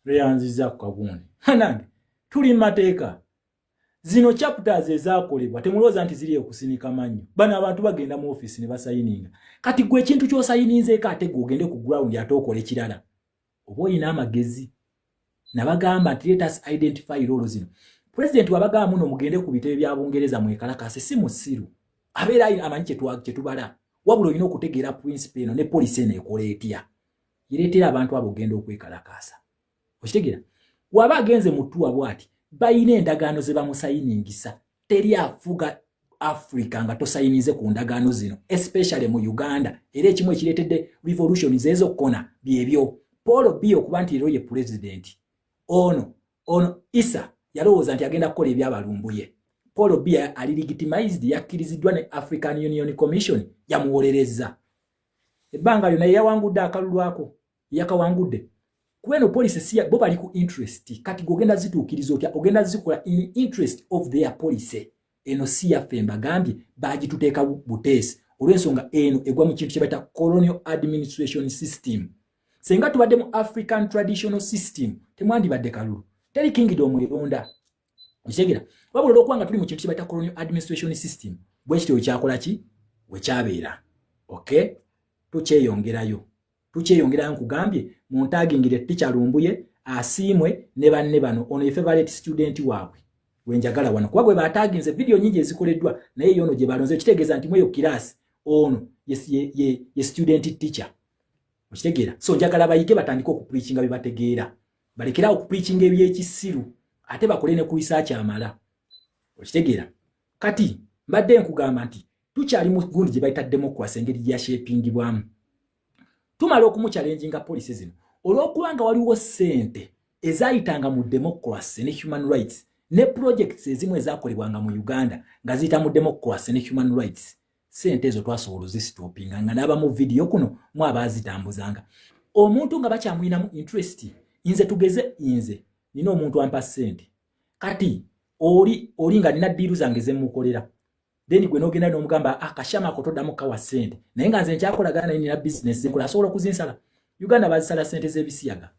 S1: reanziza kukagundi nange tuli mateeka zino chapters ezaakolebwa temulooza nti ziri okusinika mannyo bano abantu bagenda mu office ne basayininga kati gwe ekintu ky'osayininzeeko ate gwe ogende ku ground ate okole kirala oba olina amagezi nabagamba nti let us identify role zino. President wabagamba muno mugende ku bitebe bya Bungereza mwekalakase si musiru abeera amanyi kye tubala wabula olina okutegeera principle eno ne policy eno ekola etya ireetera abantu abo ogenda okwekalakasa okitegeera waba agenze mutuwa bwati bayina endagaano ze bamusayiningisa teri afuga Africa nga tosayinize ku ndagaano zino especially mu Uganda era ekimu ekireetedde revolution zezo kona byebyo Paul Biya kuba nti ye president ono Isa yalowooza nti agenda kukola ebyabalumbuye. Paul Biya ali legitimized yakkiriziddwa ne African Union Commission yamuwolereza ebbanga lyonna yawangudde akalulu ako yakawangudde Kueno police siya bo bali ku interest kati gogenda zituukiriza otya ogenda zikola in interest of their police eno siya femba gambye bagituteeka buteesi olw'ensonga eno egwa mu kintu kye bayita colonial administration system. Senga tubadde mu African traditional system temwandibadde kalulu teri kingdom eronda kitegeera wabula olw'okubanga tuli mu kintu kye bayita colonial administration system bwe kityo ekyakola ki wekyabeera. Okay, tukyeyongerayo nkugambye muntagingire teacher Lumbuye asiimwe ne banne bano ono ye favorite student waabwe wenjagala wano kuba gwe bataginze video nyingi ezikoleddwa naye yono gye balonze kitegeeza nti mweyo class ono ye student teacher okitegeera. So njagala bayike batandika okupreachinga bibategeera balekera okupreachinga ebyekisiru ate bakole ne ku research amala okitegeera. Kati mbadde nkugamba nti tukyali mu gundi gye bayita democracy engeri gya shaping bwamu tumala okumuchallenginga police zino olw'okubanga waliwo ssente ezayitanga mu democracy ne human rights ne projects ezimu ezakolebwanga mu Uganda nga ziyita mu democracy ne human rights. Ssente ezo twasobola zistopinga nga n'aba mu video kuno mu abaazitambuzanga omuntu nga bakyamulina mu interest inze tugeze inze nina omuntu ampa ssente kati oli nga nina diiru zange zemukolera then gwe nogenda n'omugamba akashama ko toddamu kawa ssente naye nga nze nkyakolagana nina business zekola asobola okuzinsala. Uganda bazisala ssente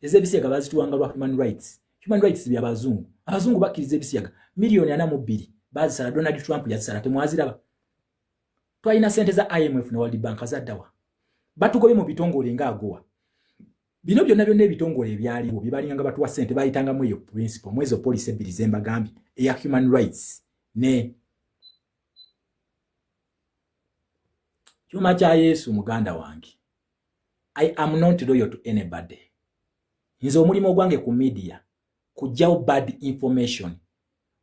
S1: ez'ebisiyaga bazituwanga lwa human rights by'abazungu. Abazungu bakkiriza ebisiyaga miliyoni 42 bazisala Donald Trump yazisala temwaziraba. Twalina ssente za IMF ne World Bank zaddawa batugobye mu bitongole nga agowa bino byonna ebitongole ebyaliwo bibalinganga batuwa ssente bayitangamu eyo principle mwezo policy ebbiri zembagambye eya human rights ne Chuma cha Yesu muganda wange. I am not loyal to anybody. Nze omulimo gwange ku media kujjawo bad information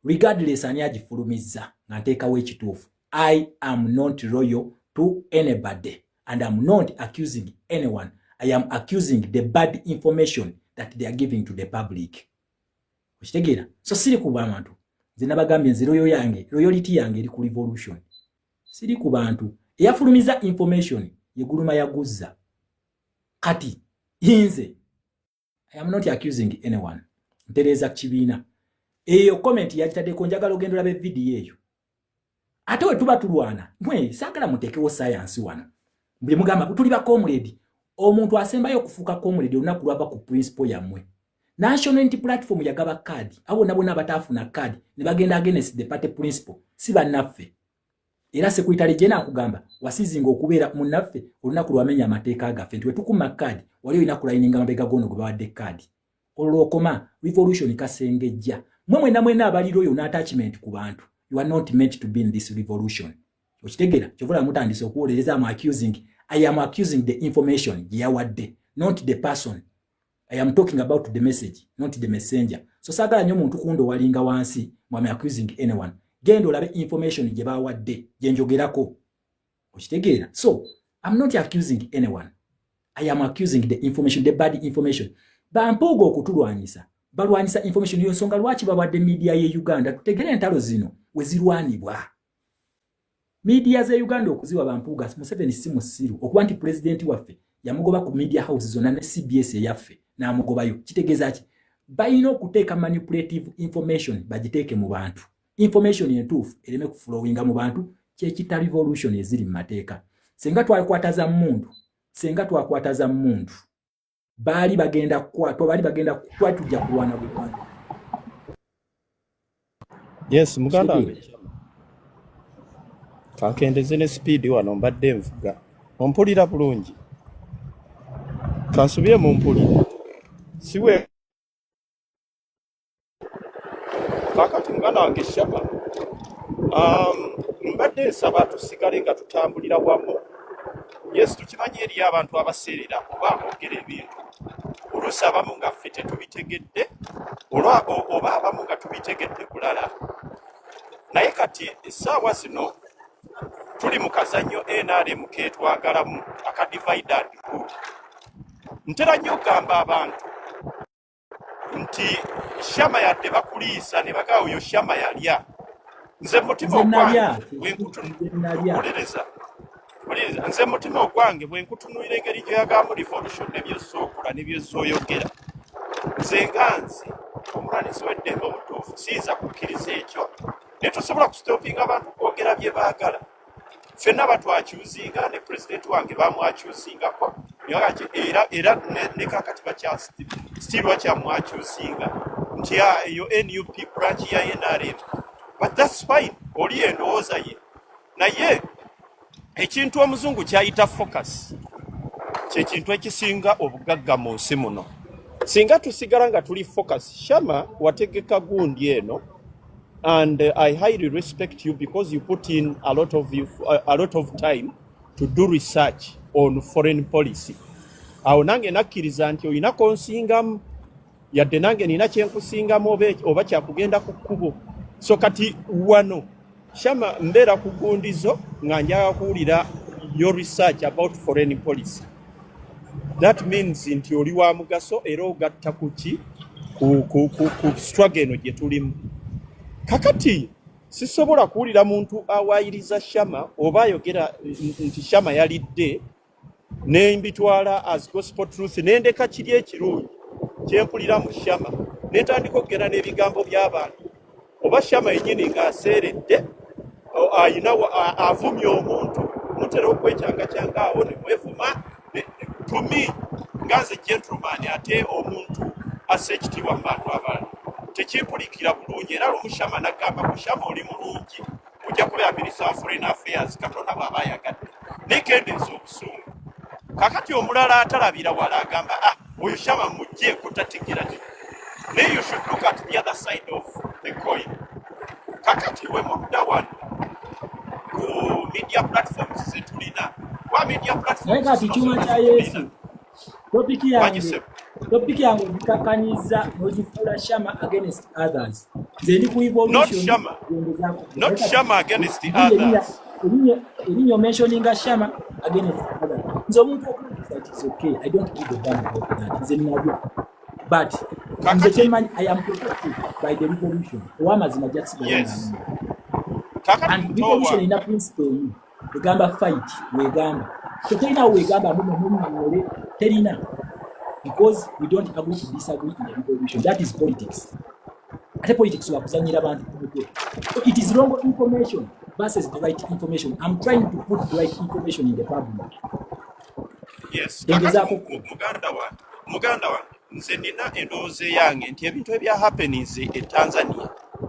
S1: regardless ani agifulumiza nga nteekawo ekituufu. I am not loyal to anybody and I'm not accusing anyone. I am accusing the bad information that they are giving to the public. Okitegeera? So siri ku bantu. Nze nabagambye nze loyalty yange eri ku revolution. Siri ku bantu. Eyafulumiza information yeguluma yaguzza. Kati inze I am not accusing anyone. Ntereza kibiina. Eyo comment yagitaddeko njagala ogenda olabe video eyo. Ate we tuba tulwana. Mwe saagala muteekewo science wano. Buli mugamba tuli ba comrade. Omuntu asembayo okufuuka comrade olunaku lwava ku principle yammwe. National Unity Platform yagaba card. Abo nabona bataafuna card ne bagenda against the party principle. Si bannaffe. Era Secretary General akugamba wasizinga okubeera munnaffe olunaku lwamenya amateeka agaffe nti we tukuma card wali olina kulayininga mabega gono gwe bawadde card. Olwokoma revolution kasengejja. Mwena abaliro yo attachment ku bantu. You are not meant to be in this revolution. Okitegeera kyovula mutandise okuwolereza I am accusing the information yawadde, not the person. I am talking about the message, not the messenger. So sagala nnyo muntu kundo walinga wansi mwame accusing anyone. Genda olabe information gye bawadde gye njogerako. Okitegeera? So I'm not accusing anyone. I am accusing the information, the bad information. Bampogo okutulwanyisa. Balwanyisa information yo nsonga lwaki bawadde media ye Uganda tutegere entalo zino wezirwanibwa. Media ze Uganda okuziwa bampuga Museveni si musiru okuba nti president waffe yamugoba ku media house zonna ne CBS yaffe n'amugobayo kitegeeza ki bayina okuteeka manipulative information bagiteeke mu bantu information entuufu ereme kuflowinga mu bantu kyekita revolution eziri mu mateeka senga twakwataza mmundu bali bagenda kwatujja kulwana buganda.
S3: Yes muganda wange kankendeze ne speed wano mbadde nvuga ompulira bulungi kansubye mu mpulira siwe kakati muganda wange Shama mbadde nsaba tusigale nga tutambulira wamu. Yes tukimanyi eri abantu abaseerera oba boogera ebintu oluusi abamu nga ffe tetubitegedde oba abamu nga tubitegedde bulala naye kati essaawa zino tuli mu kazannyo NRM ketwagalamu aka divide and rule. Ntera nnyo okugamba abantu nti Shama yadde bakuliisa ne bagaawo oyo Shama yalya. Nze mutima ogwange nze mutima ogwange bwe nkutunuulira engeri gye yagamba revolution ne by'osookola ne by'osooyogera nze nganze omulwanisi w'eddembe omutuufu siyinza kukkiriza ekyo ne tusobola kusitopinga abantu kwogera bye baagala. Ffenna batwakyuzinga ne pulezidenti wange bamwakyusingako era ne kakati still bakyamwakyusinga nti eyo NUP branch ya NRM, but that's fine, oli endowooza ye. Naye ekintu omuzungu kyayita focus kyekintu ekisinga obugagga mu nsi muno. Singa tusigala nga tuli focus, Shama wategeka gundi eno, and I highly respect you because you put in a lot of time to do research on foreign policy. Awo nange nakkiriza nti oyina konsingamu yadde nange nina kyenkusingamu oba kyakugenda ku kkubo. So kati wano Shama mbeera ku gundizo nga njaga kuwulira your research about foreign policy. That means nti oli wa mugaso era ogatta kuki ku struggle eno gye tulimu. Kakati sisobola kuwulira muntu awaayiriza Shama oba ayogera nti Shama yalidde ne mbitwala as gospel truth nendeka kiri ekirungi kyempulira mu Shama netandika okugenda n'ebigambo by'abantu oba Shama yennyini ng'aseeredde ayina avumye omuntu mutera okwekyanga awo ne mwevuma to me ngaze gentleman ate omuntu assa ekitiibwa mu bantu abalala tekimpulikira bulungi era lumu Shama nagamba ku Shama oli mulungi kujja kubeera Minister of Foreign Affairs Katonda bw'aba ayagadde nekendeeza obusungu. Kakati omulala atalabira wala agamba oyo Shama mujje kutatikira ki. Naye you should look at the other side of the coin. Kakati we mudda wano ku media platforms zetulina wa media platforms
S1: naye kati kyuma kya Yesu topiki yange ogikakanyiza n'ogifuula Shama against others. Nze ndi ku evolution
S3: not Shama against the others.
S1: You're mentioning a Shama against others. So that is okay. I don't give a damn about that. It's a but I am protected by the revolution.
S3: Yes.
S1: And revolution in a principle, the Gamba fight, we Gamba. So we Gamba, because we don't agree to disagree in the revolution. That is politics. At politics, so it is wrong information versus the right information. I'm trying to put the right information in the public.
S3: Yes. Muganda wa nze nina endowooza yange nti ebintu ebya happenings e Tanzania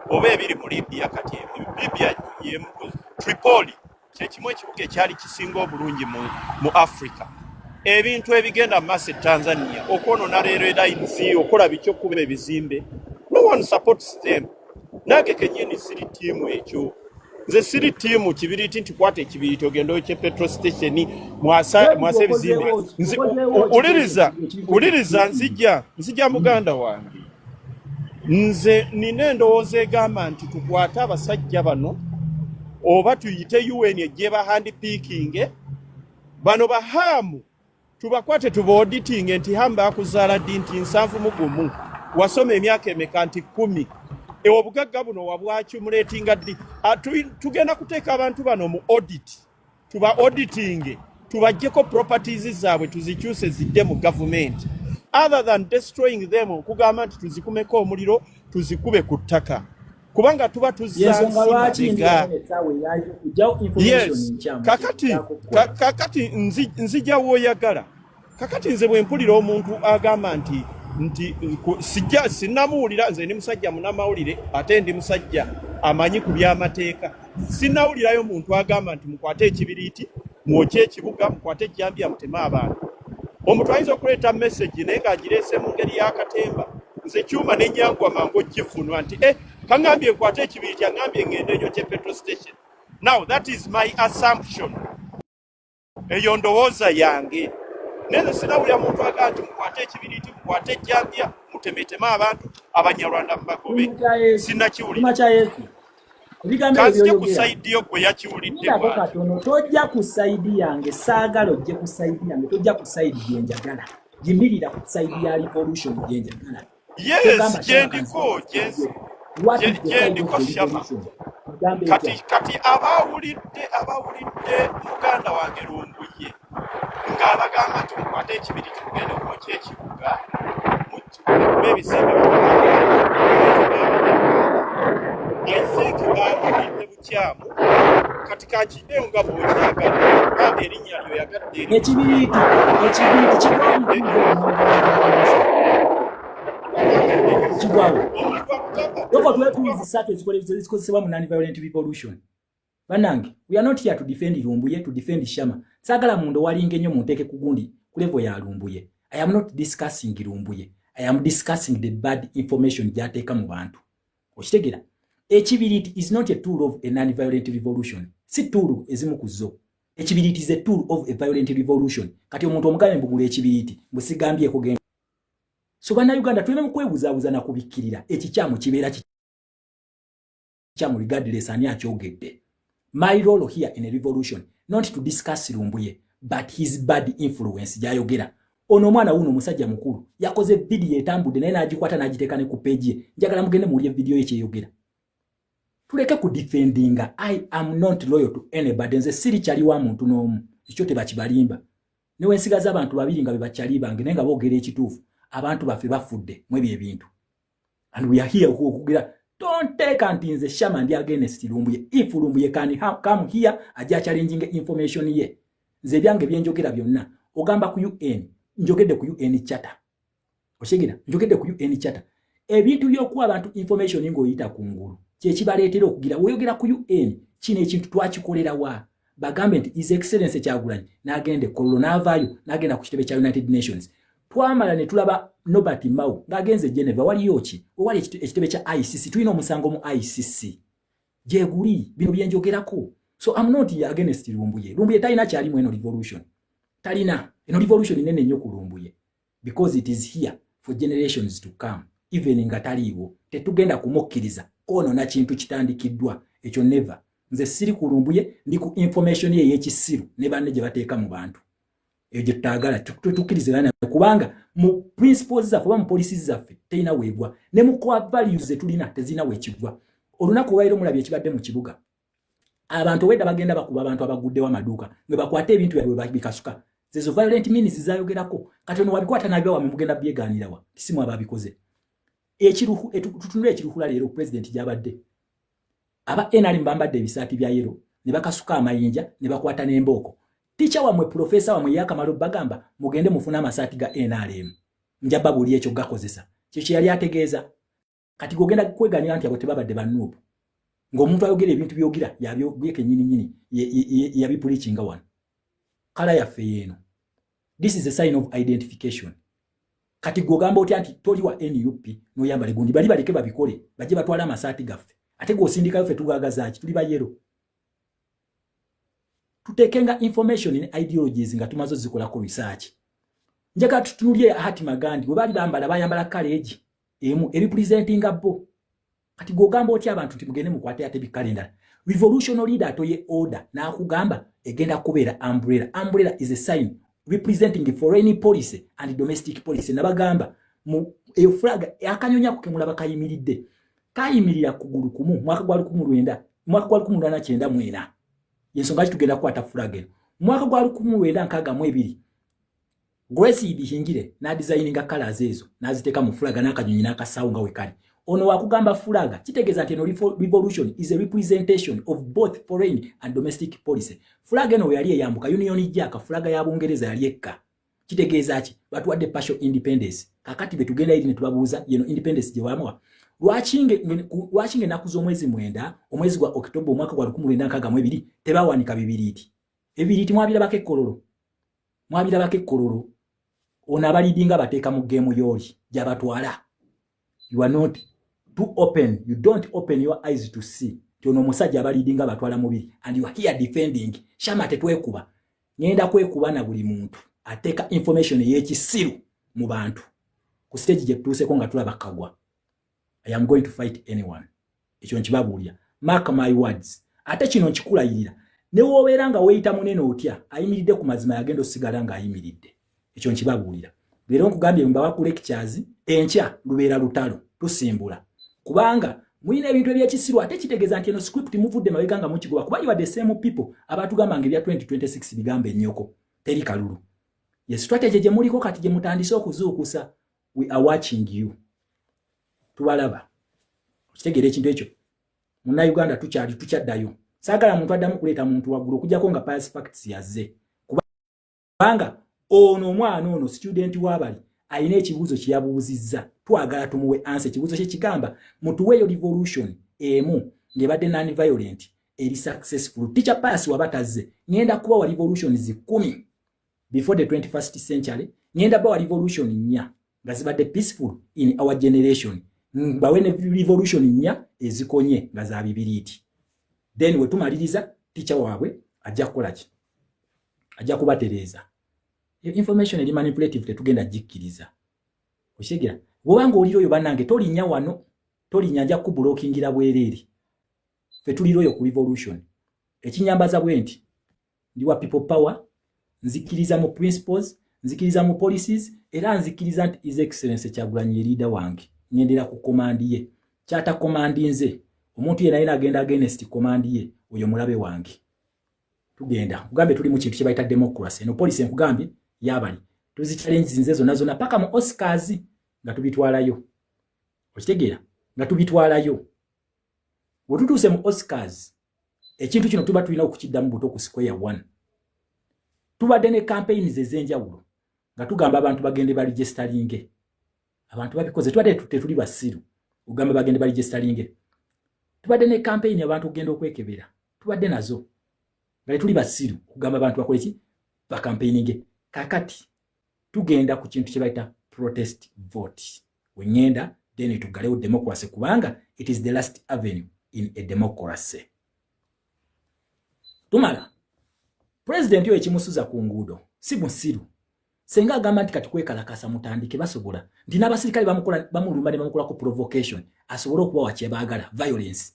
S3: oba ebiri mu Libya kati Libya ye Tripoli kyekimu ekibuga ekyali kisinga obulungi mu Africa. Ebintu ebigenda maaso e Tanzania okwonoona lines okola biki okuba ebizimbe, no one supports them. Nange kennyini siri tiimu ekyo. Nze siri tiimu kibiriti nti kwata ekibiriti ogenda okye petrol station mwasa ebizimbe. Uliriza nzija muganda wange. Nze nina endowooza egamba nti tukwate abasajja bano oba tuyite UN ejje bahandpicking bano bahamu tubakwate tuba auditing nti hamba akuzaala ddi nti 7 wasoma emyaka emeka nti 10 obugagga buno wabwakyumuleetinga ddi. Tugenda kuteeka abantu bano mu audit tuba auditing tubajjeko properties zaabwe tuzikyuse zidde mu government other than destroying them okugamba nti tuzikumeko omuliro tuzikube ku ttaka kubanga tuba tuzansiga. Yes. Kakati nzija w'oyagala. Kakati nze bwe mpulira omuntu agamba nti sinnamuwulira nze ndi musajja munnamawulire ate ndi musajja amanyi ku by'amateeka. Sinnawulirayo muntu agamba nti mukwate ekibiriiti mwokye ekibuga mukwate ejjambiya muteme abantu. Omuntu ayinza okuleeta message naye ng'agireese mu ngeri y'akatemba. Nze kyuma n'ennyangwa mangu ogifunwa nti kaŋŋambye nkwate ekibiriiti aŋŋambye ngende enyokye petrol station. Now that is my assumption. Eyo ndowooza yange. Neze sinawulira muntu agamba nti mukwate ekibiriiti mukwate ejjambiya mutemeteme abantu Abanyarwanda mubagobe. Sinnakiwulira. Kanzije ku saidi yo gwe yakiwulidde
S1: katono tojja ku saidi yange saagala ojje ku saidi yange tojja ku saidi gyenjagala jimirira ku saidi ya revolution gyenjagala.
S3: Yes, gyendiko Shama. Kati abawulidde muganda wange Lumbuye ng'abagamba nti mukwate ekibiriiti mugende okwokya ekibuga ebizimbe I think baabulidde bukyamu kati kankideyo nga bw'okyagala bambi erinnya lyo yagadde
S1: ekibiriiti kigwawo doko twetuizisatu ezikozesebwa mu non-violent revolution. Banange, we are not here to defend Lumbuye, to defend Shama. Sagala mundo walinge nnyo munteke kugundi ku level ya Lumbuye. I am not discussing Lumbuye. I am discussing the bad information gy'ateeka mu bantu. Okitegera? Ekibiriiti is not a tool of a non-violent revolution. Si tool ezimu ku zo. Ekibiriiti is a tool of a violent revolution. Kati omuntu omugabe mbugula ekibiriiti mbusigambye kugenda. So bannayuganda tuleme mukwebuzabuza na kubikkirira ekikyamu kibeera kikyamu regardless ani akyogedde. My role here in a revolution, not to discuss Lumbuye, but his bad influence gyayogera. Ono mwana wuno musajja mukulu yakoze video etambudde naye n'agikwata n'agiteeka ne ku page ye. Njagala mugende muulye video ye kyeyogera. Tuleke ku defendinga. I am not loyal to anybody. Nze siri kyali wa muntu n'omu. Ekyo tebakibalimba. Newe nsigaza abantu babiri nga bebakyali bange naye nga boogera ekituufu. Abantu baffe bafudde mu ebyo ebintu. And we are here okugera. Don't take antinze Shama and against Lumbuye. If Lumbuye can come here, aja challenging information ye. Nze byange byenjogera byonna. Ogamba ku UN, njogedde ku UN charter. Oshigira, njogedde ku UN charter. Ebintu byokuwa abantu information ng'oyita kungulu. Kye kibaleetera okugira oyogera ku UN, kino ekintu twakikolera wa. Bagambe nti His Excellency Kyagulanyi n'agende kolonavaayo n'agenda ku kitebe kya United Nations. Twamala ne tulaba Nobert Mao ng'agenze Geneva waliyo ki wali ekitebe kya ICC tulina omusango mu ICC gyeguli bino byenjogerako. So I'm not here against Lumbuye. Lumbuye talina kyalimu eno revolution. Talina eno revolution nene nnyo ku Lumbuye because it is here for generations to come. Even nga taliiwo tetugenda kumukkiriza kono na kintu kitandikiddwa ekyo never. Nze siri ku Lumbuye ndi ku information ye y'ekisiru ne banne gye bateeka mu bantu. Ejo tutagala tukirize bana kubanga mu principles zaffe mu policies zaffe teina weebwa ne mu core values tulina tezina weekigwa. Olunaku lwairo mulabye ekibadde mu kibuga. Abantu wedda bagenda bakuba abantu abagudde wa maduka ne bakwata ebintu byabwe bikasuka. Zezo violent means zayogerako kati ono wabikwata nabyo wame mugenda byeganira wa kisimu ababikoze. Ekiruhu tutunule ekiruhula leero president gyabadde. Aba NRM bambadde ebisaati bya yero ne bakasuka amayinja ne bakwata n'emboko. Teacher wamwe professor wamwe yakamalo bagamba mugende mufuna amasaati ga NRM. Njaba buli ekyo gakozesa. Kiki yali ategeeza. Kati gogenda kweganira nti abo tebabadde bannupu. Ng'omuntu ayogera ebintu byogira yabyo byeke nyini yabipulichinga wano. Kala yaffe yeno. This is a sign of identification. Kati gogamba oti anti toli wa NUP no yambale gundi bali baleke babikole baje batwala amasaati gaffe. Ate go sindika yaffe tugagaza ki tuli bayero. Tutekenga information in ideologies nga tumazo zikola ko research. Njaka tutunulie hati magandi bwe bali bambala bayambala college emu representing abo. Kati gogamba oti abantu timugene mukwate ate bikalenda. Revolutionary leader atoye order na akugamba egenda kubeera umbrella. Umbrella is a sign representing foreign policy and domestic policy. Nabagamba mu flag akanyonya kukemula bakayimiridde. Kayimirira kugulu kumu mwaka gwa 1900 mwaka gwa 1994. Yensonga tugenda kwata flag eno. Mwaka gwa 1962 Grace ibihingire na designinga colors ezo naziteka mu flag n'akanyonyi n'akasawu nga wekali. Ono wakugamba flag kitegeza nti no revolution is a representation of both foreign and domestic policy. Flag eno yali eyambuka Union Jack flag ya Bungereza yali ekka. Kitegeza ki batu wadde partial independence. Kakati betugenda ili ne tubabuuza yeno independence je wamwa. Lwachinge nakuzo mwezi mwenda omwezi gwa Oktoba mwaka gwa 1962 tebawanika bibiriti. Ebiriti mwabirabake kololo. Mwabirabake kololo. Ona abalidinga bateeka mu game yoli jabatwala. You are not too open. You don't open your eyes to see. Tiono musajja abalidinga batwala mubiri and you are here defending. Shama tetwekuba. Ngenda kwekuba na buli muntu. Ateka information y'ekisiru mu bantu. Ku stage je tuuse nga tulaba kagwa. I am going to fight anyone. Ekyo nkibabuulya. Mark my words. Ate kino nkikulayirira. Ne wobeera nga weeyita munene otya, ayimiridde ku mazima yagenda osigala nga ayimiridde. Ekyo nkibabuulira. Leero nkugambye mbawa ku lectures enkya lubeera lutalo tusimbula. Kubanga mulina ebintu ebyekisiru ate kitegeeza nti eno script muvudde mabega nga mukigoba kuba you are the same people abatugamba nga ebya 2026 bigambe ennyoko. Teri kalulu. Ye strategy gye muliko kati gye mutandise okuzuukusa. we are watching you. Tubalaba. Kitegere ekintu ekyo. Muna Uganda tukyaddayo. Saagala muntu addamu kuleeta muntu waggulu okujjako nga past facts yazze. Kubanga ono omwana ono student w'abali alina ekibuuzo kye yabuuzizza. Twagala tumuwe answer. Ekibuuzo kye kigamba mutuweeyo revolution emu ng'ebadde non-violent eri successful. Teacher pass wabatazze. Ngenda kubawa revolutions 10 before the 21st century. Ngenda bawa revolution 4 nga zibadde peaceful in our generation. Bawene revolution 4 ezikonye nga za bibiriiti. Then we tumaliriza teacher waabwe ajja kukola ki? Ajja kubatereeza. Information eri manipulative tetugenda jikkiriza. Oshigira bwanga oliro yo banange tolinnya wano tolinnya ajja kubulookingira bwereere. Fe tuliro yo ku revolution. Ekinyambaza bwenti ndi wa people power nzikiriza mu principles nzikiriza mu policies era nzikiriza nti his excellence Kyagulanyi leader wange nyendera ku command ye kyata command nze omuntu yena agenda against command ye oyo mulabe wange tugenda kugambe tuli mu kintu kye bayita democracy no policy nkugambye yabali tuzi challenge nze zona paka mu Oscars nga tubitwalayo okitegeera nga tubitwalayo wotutuse mu Oscars ekintu kino tuba tulina okukiddamu buto ku square 1 tubadde ne campaigns ezenjawulo nga tugamba abantu bagende ba registeringe abantu babikoze tubadde tetuli basiru ugamba bagende ba registeringe tubadde ne campaign abantu kugenda okwekebera tubadde nazo nga tuli basiru kugamba abantu bakole ki ba campaigninge kakati tugenda ku kintu kye bayita protest vote wenyenda then tugalewo democracy kubanga it is the last avenue in a democracy. Tumala president yo ekimusuza ku nguudo si musiru senga agamba nti kati kwekalakasa mutandike basobola ndi n'abasirikale bamulumba ne bamukola ku provocation asobola okuba wache baagala violence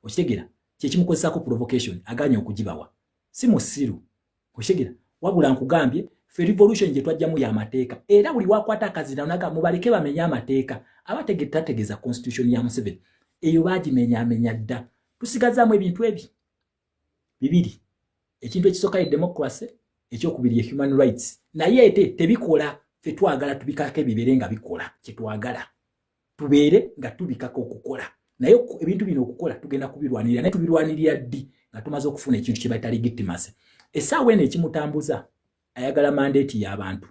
S1: okitegera kye kimukozesa ku provocation aganya okugibawa si musiru okitegera wabula nkugambye fe revolution je twajjamu ya mateeka era buli wakwata akazina onaga mubaleke bamenya amateeka abategeza constitution ya Museveni eyo bagimenya dda tusigazaamu ebintu ebi bibiri ekintu ekisoka e democracy ekyokubiri human rights naye ete tebikola fe twagala tubikako ebibere nga bikola kyetwagala tubeere nga tubikako okukola naye ebintu bino okukola tugenda kubirwanirira naye tubirwanirira ddi nga tumaze okufuna ekintu kye bayita legitimacy essaawa eno ekimutambuza ayagala mandate y'abantu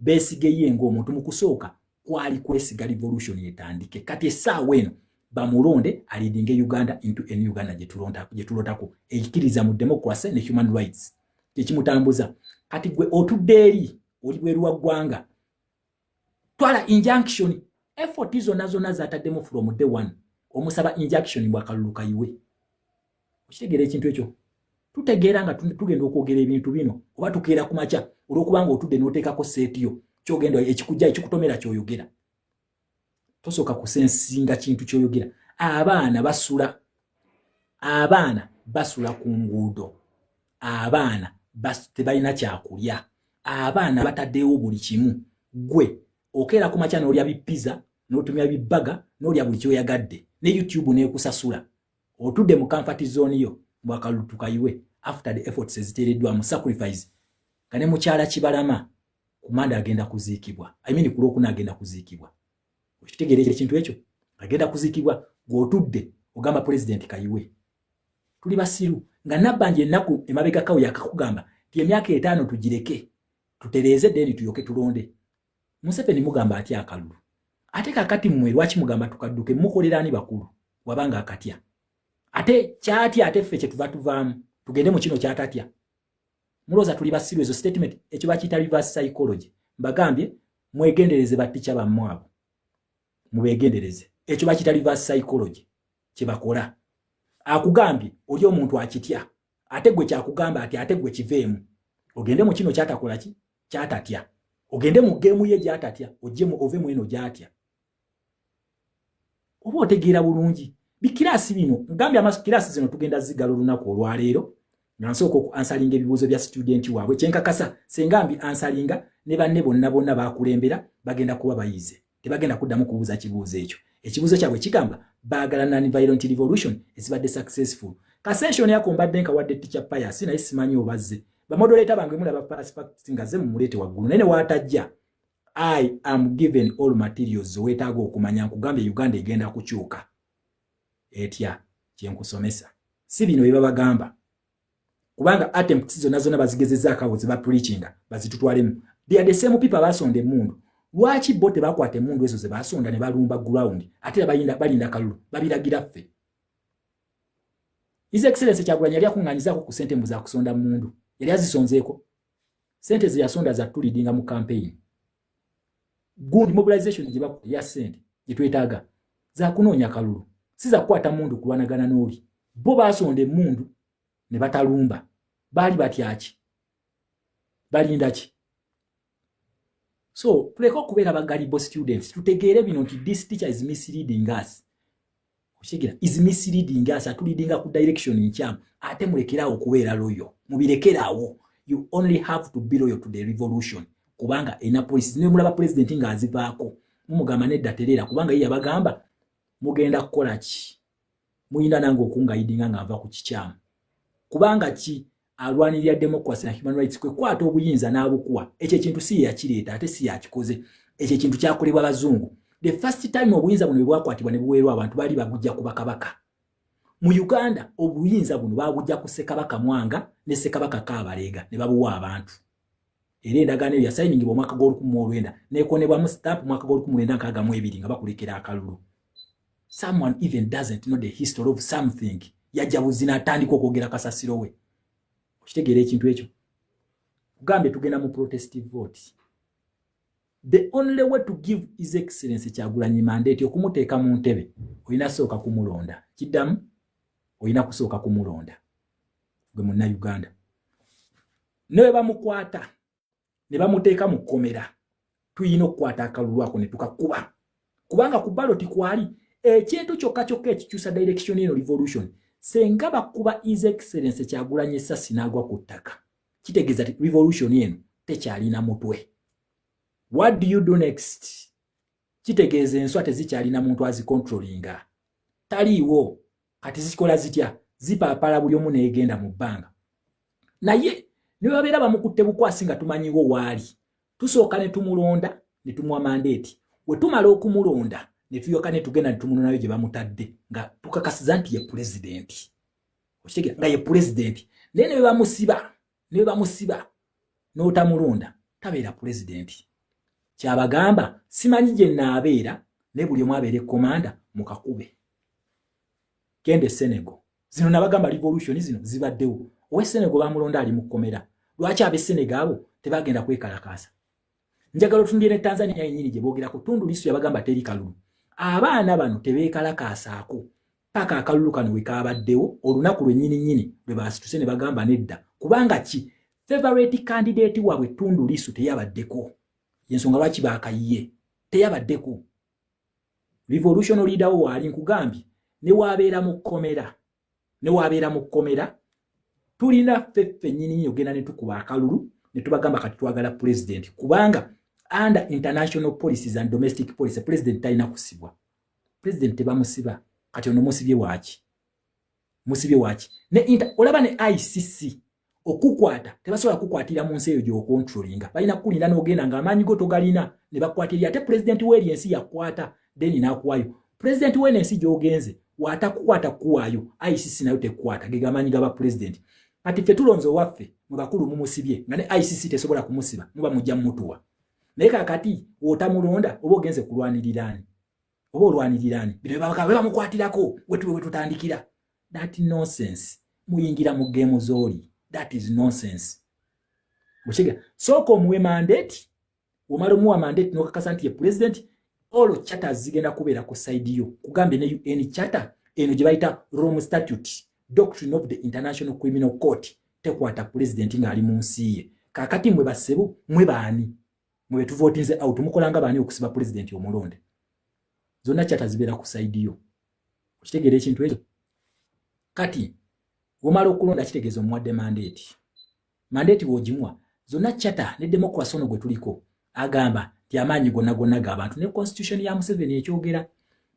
S1: beesigeyo ng'omuntu mu kusooka kwali kwesiga revolution yetandike kati essaawa eno bamulonde alidinge Uganda into a new Uganda jetulotako ekikiriza mu democracy ne human rights ekimutambuza kati gwe otuddeeri oli bweruwa ggwanga twala injunction effort izo nazo zataddemu from day one omusaba injunction bwakaluluka iwe okitegeera ekintu ekyo tutegeera nga tugenda okwogera ebintu bino oba tukeera ku makya olwokubanga otudde n'oteekako seetiyo kyogenda ekikujja ekikutomera kyoyogera tosoka kusensinga kintu kyoyogera abaana basula ku nguudo abaana tebalina kyakulya abaana bataddeewo buli kimu gwe okeera ku makya n'olya bipizza n'otumya bibaga n'olya buli kyoyagadde ne YouTube n'ekusasula otudde mu comfort zone yo bwakalutuka iwe after the efforts eziteereddwamu sacrifice kane mukyala Kibalama kumanda agenda kuziikibwa kulokuna agenda kuziikibwa okitegeera ekintu ekyo agenda kuziikibwa gw'otudde ogamba president kayiwe tuli basiru nga nabbanje ennaku emabega kawo yakakugamba ti emyaka 5 tugireke tutereeze deni tuyoke tulonde Museveni mugamba ati akalulu ate kakati mmwe lwaki mugamba tukadduke mukolera ani bakulu wabanga akatya ate kyatya ate ffe kye tuvaamu tugende mu kino kyatatya muloza tuli basiru ezo statement ekyo bakiyita reverse psychology mbagambye mwegendereze baticha bammwe abo mubegendereze ekyo bakiyita reverse psychology kye bakola akugambye oli omuntu akitya ate gwe kyakugamba ati ate gwe kiveemu ogende mu kino kyatakola ki kyatatya ogende mu game ye gyatatya ojjemu ove mu eno gyatya oba otegeera bulungi bikirasi bino ngambye amakirasi zino tugenda zigala olunaku olwaleero nga nsooka oku ansalinga ebibuuzo bya student waabwe kyenkakasa sengambi ansalinga ne banne bonna bakulembera bagenda kuba bayize tebagenda kuddamu kubuuza kibuuzo ekyo ekibuuzo kyabwe kigamba baagala non-violent revolution ezibadde successful kasession yako mbadde nkawadde teacher Pius naye simanyi obazze bamodoleta bange mulaba passport nga ze mumulete waggulu naye waatajja I am given all materials wetaaga okumanya nkugambye Uganda egenda kukyuka etya kyenkusomesa si bino bye babagamba kubanga attempts zonna bazigezezzaako abo ze bapreachinga bazitutwalemu. They are the same people abasonda emmundu. Lwaki bo tebakwata emmundu ezo ze basonda ne balumba ground ate balinda kalulu babiragira ffe. His Excellency Kyagulanyi yali akunganyizaako ku ssente za kusonda mmundu yali azisonzeeko ssente ze yasonda za tulidinga mu campaign. Good mobilization gye bakutte ya ssente gye twetaaga za kunoonya kalulu si za kukwata mmundu kulwanagana n'oli. Bo basonda emmundu ne batalumba baali batyaki balinda ki. So tuleka okubeera bagalibo students tutegeere bino nti this teacher is misleading us. Oshigira is misleading us atulidinga ku direction nkyamu ate mulekerawo okubeera loyo mubirekerawo. You only have to be loyal to the revolution kubanga ena policies ne mulaba president nga azivaako mumugamba nedda terera kubanga ye yabagamba mugenda kukola ki muyinda nange okungayidinga nga ava ku kikyamu kubanga ki alwanirira democracy na human rights kwe kwata obuyinza n'abukuwa ekyo kintu si yakireeta ate si yakikoze ekyo kintu kyakolebwa bazungu. The first time obuyinza buno bwakwatibwa ne buweerwa abantu bali babujja ku bakabaka. Mu Uganda obuyinza buno babujja ku Ssekabaka Mwanga ne Ssekabaka Kabalega ne babuwa abantu. Era endagaano ya signing mu mwaka gw'olukumi nekonebwa mu stamp mwaka gw'olukumi nga bakulekera akalulu. Someone even doesn't know the history of something. Yajabuzi n'atandika okwogera kasasiro we. Okitegeera ekintu ekyo. Kugambe tugenda mu protestive vote. The only way to give His Excellency Kyagulanyi mandate okumuteeka mu ntebe oyina sooka kumulonda. Kiddamu oyina kusooka kumulonda. Gwe munna Uganda. Ne bamukwata ne bamuteeka mu kkomera tuyina okukwata akalulu ako ne tukakuba. Kubanga ku ballot kwali ekintu kyokka ekikyusa direction eno revolution senga bakuba His Excellency Kyagulanyi essasi n'agwa ku ttaka kitegeeza ti revolution eno tekyalina mutwe. What do you do next? Kitegeeza enswa tezikyalina muntu azicontrollinga. Taliiwo kati zikola zitya zipaapala buli omu neegenda mu bbanga. Naye ne babeera bamukutte bukwasi nga tumanyiwo waali tusooka ne tumulonda ne tumuwa mandate. We tumala okumulonda ne tuyoka ne tugenda ne tumunonayo gye bamutadde nga tukakasiza nti ye president. Okitegera nga ye president. Naye ne bamusiba n'otamulonda tabeera president. Kyabagamba simanyi gye naabeera ne buli omu abeere komanda mu kakube. Kende Senegal. Zino nabagamba revolution zino zibaddewo. Owe Senegal bamulonda ali mu kkomera. Lwaki abe Senegal abo tebagenda kwekalakaasa? Njagala otunuulire ne Tanzania yennyini gye boogera ku Tundu Lissu yabagamba teri kalulu. Abaana bano tebeekalakaasaako paka akalulu kano we kaabaddewo olunaku lwennyini lwe baasituse ne bagamba nedda. Kubanga ki favorite candidate waabwe Tundu Lissu teyabaddeko. Yensonga lwaki baakayiye teyabaddeko. Revolution leader wo waali nkugambye ne waabeera mu kkomera tulina ffeffe nnyini ogenda ne tukuba akalulu ne tubagamba kati twagala president kubanga under international policies and domestic policy president talina kusibwa. President tebamusiba kati ono musibye waaki ne olaba ne ICC okukwata tebasobola kukwatira mu nsi eyo gy'okontrolinga balina kulinda n'ogenda ng'amaanyi go togalina ne bakwatirira ate president w'ensi yakwata deni n'akuwayo. President w'ensi gy'ogenze watakukwata kuwaayo ICC nayo tekukwata ge gamaanyi gaba president. Kati ffe tulonze waffe mwe bakulu mumusibye nga ne ICC tesobola kumusiba muba mujja mutuwa. Naye kakati w'otamulonda oba ogenze kulwaniriraani oba olwaniriraani bino bamukwatirako we tutandikira. That nonsense. Muyingira mu game zoli. That is nonsense. Mushiga soko muwe mandate omalo muwa mandate n'okakasa nti ye president all charters zigenda kubeera ku side yo kugambe ne UN charter eno gye bayita Rome Statute Doctrine of the International Criminal Court tekwata president ng'ali mu nsi ye. Kakati mwe basebu mwe baani mwe tuvotinze out mukolanga baani okusiba president omulonde. Zonna charter zibeera ku side yo. Okitegeera ekintu ekyo. Kati omalo okulonda kitegeeza omuwadde mandate bw'ogimuwa zonna charter ne democracy ono gwe tuliko agamba ti amaanyi gonna g'abantu ne constitution ya Museveni ekyogera.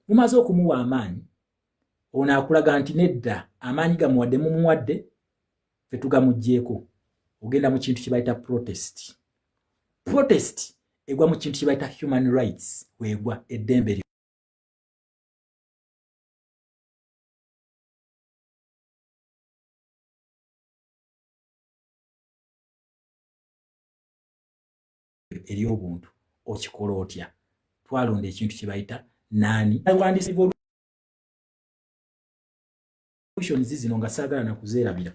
S1: Mumaze okumuwa amaanyi ono akulaga nti nedda amaanyi gamuwadde mumuwadde ffe tugamuggyeko ogenda mu kintu kye bayita protest egwa mu kintu kibayita human rights wegwa eddembe eri obuntu okikola otya twalonda ekintu kibayita nani wandisi zino nga saagala na kuzeerabira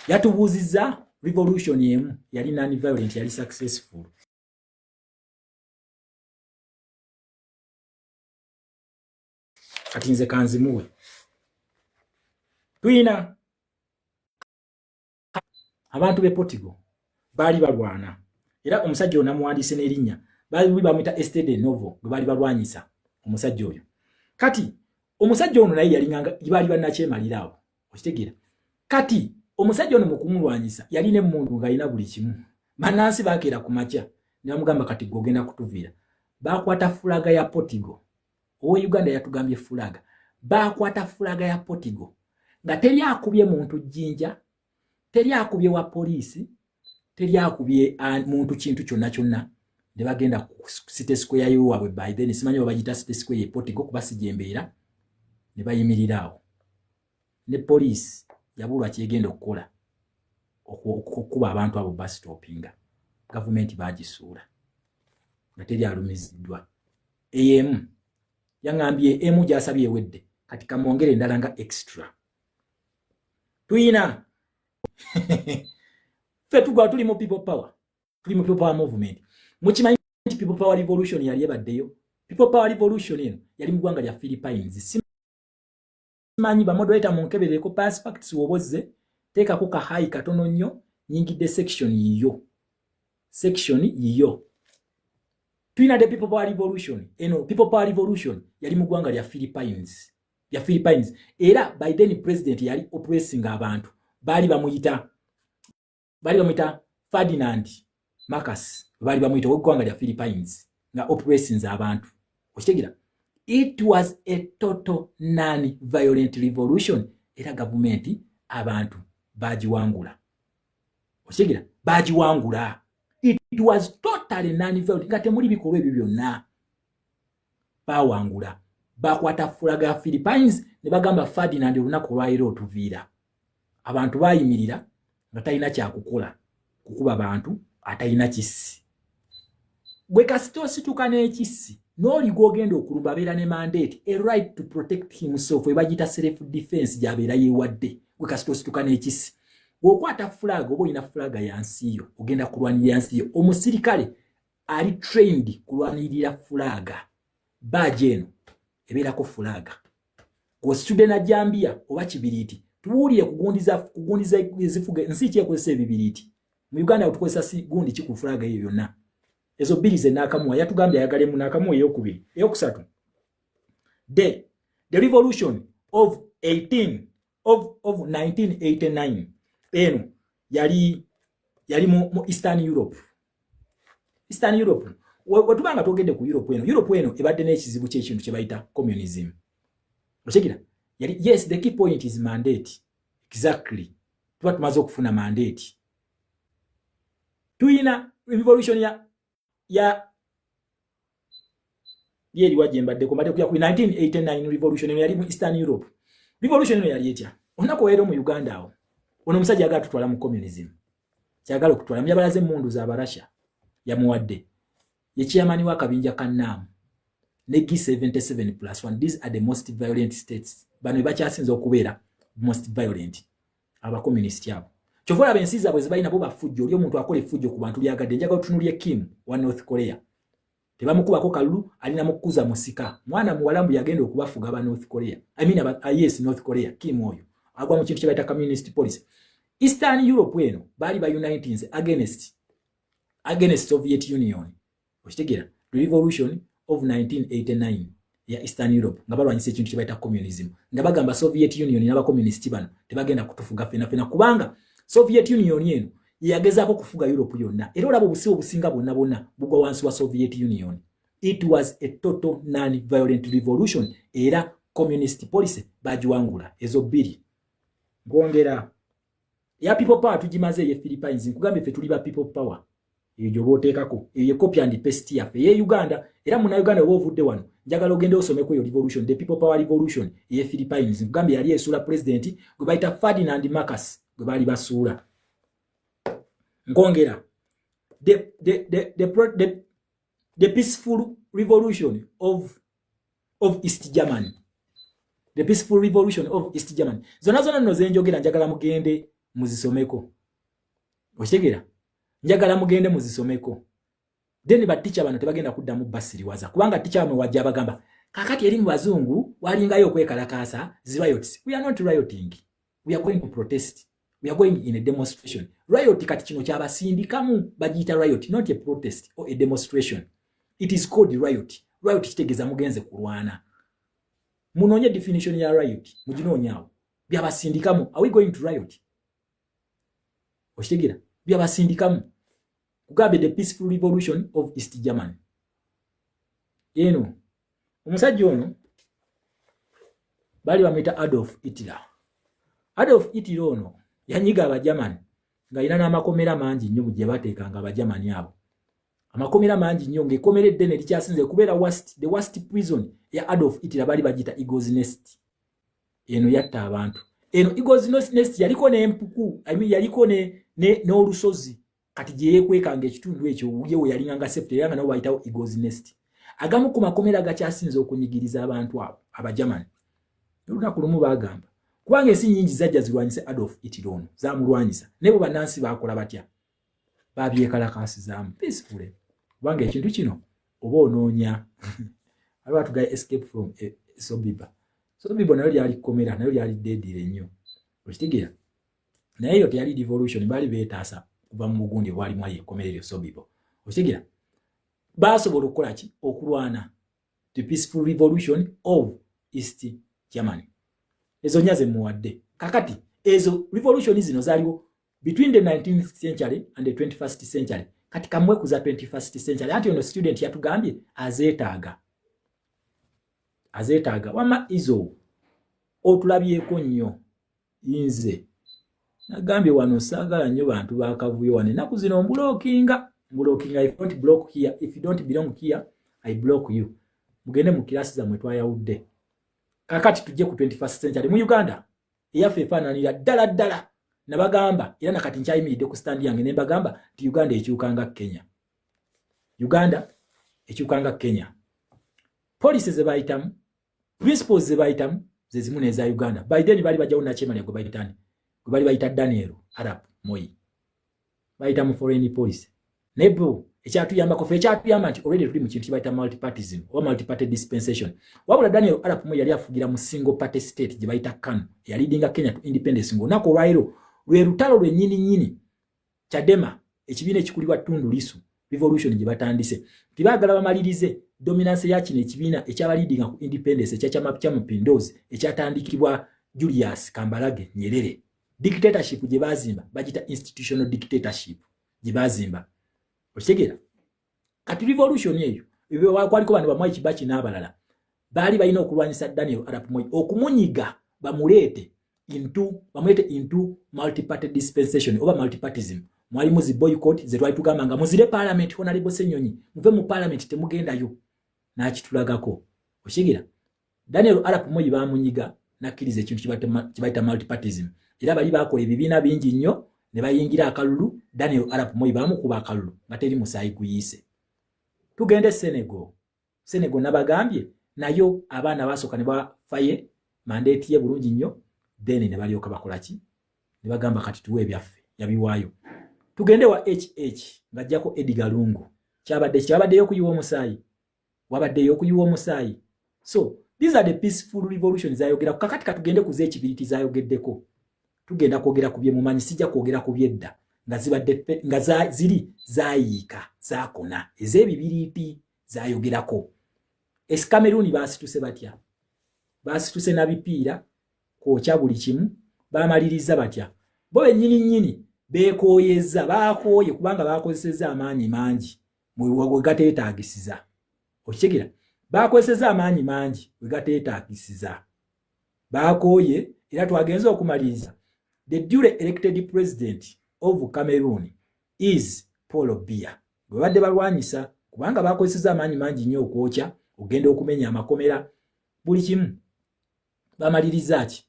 S1: yatubuuzizza revolution emu yali non violent yali successful kati nze kanzimuwe tuyina abantu be Portugal baali balwana era omusajja ono namuwandiise n'erinnya baali bamuyita Estede Novo gwe baali balwanyisa omusajja oyo kati omusajja ono naye yali nganga baali bannakyemalira awo okitegeera kati omusajja ono mu kumulwanyisa yali n'emmundu ng'alina buli kimu bannansi baakeera ku makya ne bamugamba kati gwe ogenda kutuviira baakwata fulaga ya Portugal owa Uganda yatugambye fulaga baakwata fulaga ya Portugal nga teri akubye muntu jjinja teri akubye wa poliisi teri akubye muntu kintu kyonna kyonna ne bagenda ku City Square y'ewaabwe by then simanyi oba bagiyita City Square ye Portugal kuba sijembeera ne bayimirira awo ne poliisi yabulwa kyegenda okukola okukuba abantu abo bus stoppinga gavumenti bagisuula nga teri alumiziddwa AM yangambye emu gyasabye ewedde kati kamwongere endala nga extra tuyina fe tugwa tuli mu people power movement mukimanyi people power revolution yali ebaddeyo people power revolution eno yali mu ggwanga lya Philippines simanyi bamoderator munkebereko pass facts wobozze teekako ka high katono nnyo nyingidde section yiyo tuyina the people power revolution eno people power revolution yali mu ggwanga lya Philippines era by then president yali oppressing abantu bali bamuyita Ferdinand Marcos bali bamuyita w'eggwanga lya Philippines nga oppressing abantu okitegeera it was a total non-violent revolution era gavumenti abantu bagiwangula okitegeera bagiwangula it was totally non-violent nga temuli bikolwa ebyo byonna bawangula bakwata fulaga ya Philippines ne bagamba Ferdinand olunaku olwaleero otuviira abantu bayimirira nga talina kyakukola kukuba abantu atalina kissi bwe kasita osituka n'ekissi n'oli gw'ogenda okulumba abeera ne mandate a right to protect himself ebagita self defense gy'abeera yeewadde bwe kasita osituka n'ekissi bw'okwata fulaga oba olina fulaga ya nsi yo ogenda kulwanirira nsi yo omusirikale ali trained kulwanirira fulaga baje eno ebeerako fulaga gweositudde na Jambia oba kibiriiti tuwulire kugundiza ezifuga nsi ki ekozesa ebibiriiti mu Uganda tukozesa gundi ki ku fulaga eyo yonna ezo bbiri ze Nakamwa yatugambye ayagale mu Nakamwa eyokubiri eyokusatu the revolution of 1989 eno yali mu Eastern Europe wetubanga togende ku Europe eno ebadde n'ekizibu ky'ekintu kye bayita communism okitegeera yes the key point is mandate exactly tuba tumaze okufuna mandate tuyina revolution ya yeri wajembadde ko mbadde kuya ku 1989 revolution eno yali mu Eastern Europe revolution eno yali etya onako wero mu Uganda awo ono omusajja agala tutwala mu communism kyagala okutwala myabalaze mundu za Barasha yamuwadde ye chairman wa kabinja kannamu ne G77+1 these are the most violent states bano bakyasinza okubeera most violent aba communist yabo chovola abensiza bwe zibalina bo bafujjo oli omuntu akole fujjo ku bantu lyagadde njaga otunulie Kim wa North Korea tebamukubako kalulu alina mukuza musika mwana muwalambu yagenda okubafuga aba North Korea yes North Korea Kim oyo agwa mu kintu kye bayita communist policy Eastern Europe eno bali ba united against Soviet Union okitegeera the revolution of 1989 ya Eastern Europe nga balwanyisa ekintu kye bayita communism nga bagamba Soviet Union n'aba communist bano tebagenda kutufuga fena kubanga Soviet Union eno yagezaako kufuga Europe yonna era olabo obusibo obusinga bonna bugwa wansi wa Soviet Union. It was a total non-violent revolution era communist policy bajiwangula ezo bbiri ngongera ya people power tujimaze ye Philippines nkugambe fe tuli ba people power eyo boteekako eyo copy and paste yaffe ye Uganda era muna Uganda obuvudde wano njagala ogende osomeko eyo revolution the people power revolution ye Philippines Mugambe yali esula president gwe bayita Ferdinand Marcos gwe bali basuula nkongera the peaceful revolution of East Germany. The peaceful revolution of East Germany. Zona nno zenjogera njagala mugende muzisomeko. Oshegera njagala mugende muzisomeko. Then ba teacher bano tebagenda kuddamu basiriwaza. Kubanga teacher bamwe wajja bagamba kakati eri mu bazungu walingayo okwekalakaasa zi riots. We are not rioting. We are going to protest. We are going in a demonstration. Riot kati kino kyabasindikamu bagiyita riot, not a protest or a demonstration. It is called riot. Riot kitegeeza mugenze kulwana. Munonye definition ya riot. Mujinonyaawo. Byabasindikamu. Are we going to riot? Oshitegera. Byabasindikamu. Kugabe the peaceful revolution of East Germany. Yeno. Omusajja ono bali bamwita Adolf Hitler. Adolf Hitler ono yanyiga Abajamani nga ina n'amakomera mangi nnyo gye bateekanga Abajamani abo. Amakomera mangi nnyo ng'ekkomera eddene likyasinze kubeera the worst prison ya Adolf Hitler bali bagita Eagle's Nest. Eno yatta abantu. Eno Eagle's Nest yaliko n'empuku, yaliko n'olusozi. Kati gye yeekwekanga ekitundu ekyo yewe yalinganga safety yanga nabo bayitawo Eagle's Nest. Agamu ku makomera gakyasinze okunyigiriza abantu abo Abajamani. Olunaku lumu bagamba kubanga ensi nyingi zajja zirwanyise Adolf Hitler ono zamulwanyisa nebo bannansi bakola batya babyekalakaasizaamu peacefully kubanga ekintu kino oba onoonya abantu ga escape from Sobiba nayo lyali komera nayo lyali deadire nnyo okitegeera naye yo teyali revolution bali beetaasa kuva mu bugundi bwali mwaye komerero Sobiba okitegeera baasobola okukola ki okulwana the peaceful revolution of East Germany. Ezo nyaze muwadde. Kakati, ezo revolution zino zaliwo between the 19th century and the 21st century. Katika mweku za 21st century. Anti ono student yatugambye azeetaaga. Wama izo otulabyeko nnyo inze. Nagambye wano saagala nnyo bantu bakavuyo wane. Naku zino mbulookinga. I don't block here. If you don't belong here, I block you. Mugende mu kirasi za mwe twayawudde. Kakati tujje ku 21st century mu Uganda eyaffe efaananira ddala nabagamba era nakati nkyayimiridde ku stand yange ne mbagamba nti Uganda ekyukanga Kenya. Policies ze bayitamu, principles ze bayitamu ze zimu n'eza Uganda. By then bali bajjawo Nachemani gwe bali bayita Daniel Arap Moi. Bayitamu foreign policy. Nebo ekyatuyambako fe ekyatuyamba nti already tuli mu kintu kibayita multipartyism or multi-party dispensation. Wabula Daniel Arap Moi yali afugira mu single party state gye bayita KANU yali leadinga Kenya to independence ng'olunaku olwaliro lwe lutalo lwe nnyini Chadema ekibiina ekikulirwa Tundu Lissu revolution gye batandise tibaagala bamalirize dominance ya kino ekibiina ekyabaleadinga ku independence ekya Mapinduzi ekyatandikibwa Julius Kambarage Nyerere. Dictatorship gye bazimba bagita institutional dictatorship gye bazimba. Oshegera kati revolution eyo kwaliko bantu bamwe Kibaki n'abalala bali balina okulwanyisa Daniel Arap Moi okumunyiga bamulete into multi-party dispensation oba multipartyism. Mwali muzi boycott ze twali tugamba nga muzire parliament Honorable Ssenyonyi muve mu parliament temugendayo n'akitulagako. Oshegera Daniel Arap Moi bamunyiga nakkiriza ekintu kibayita multipartyism era bali bakola ebibiina bingi nnyo ne bayingira akalulu Daniel Arap Moi bamukuba akalulu nga teri musaayi guyise. Tugende Senegal nabagambye nayo abaana basooka ne bafaye mandate ye bulungi nnyo then ne balyoka bakola ki ne bagamba kati tuwe ebyaffe yabiwaayo. Tugende wa ng'ajjako Edgar Lungu kyabaddeyo okuyiwa omusaayi wabaddeyo okuyiwa omusaayi. So these are the peaceful revolutions zayogera kakati katugende ku z'ekibiriti zayogeddeko. Tugenda kwogera ku bye mumanyi sijja kwogera ku byedda nga ziri zaayiika zaakona ez'ebibiriiti zayogerako. Cameroon baasituse batya? Baasituse na bipiira kwokya buli kimu baamaliriza batya? Bo bennyini beekooyeza baakooye kubanga baakozesezza amaanyi mangi we gateetaagisiza. Okitegeera baakozesezza amaanyi mangi we gateetaagisiza baakooye era twagenza okumaliriza. The duly elected president of Cameroon is Paul Biya. babadde balwanyisa kubanga bakozeseza amaanyi mangi nnyo okwokya ogenda okumenya amakomera buli kimu bamaliriza ki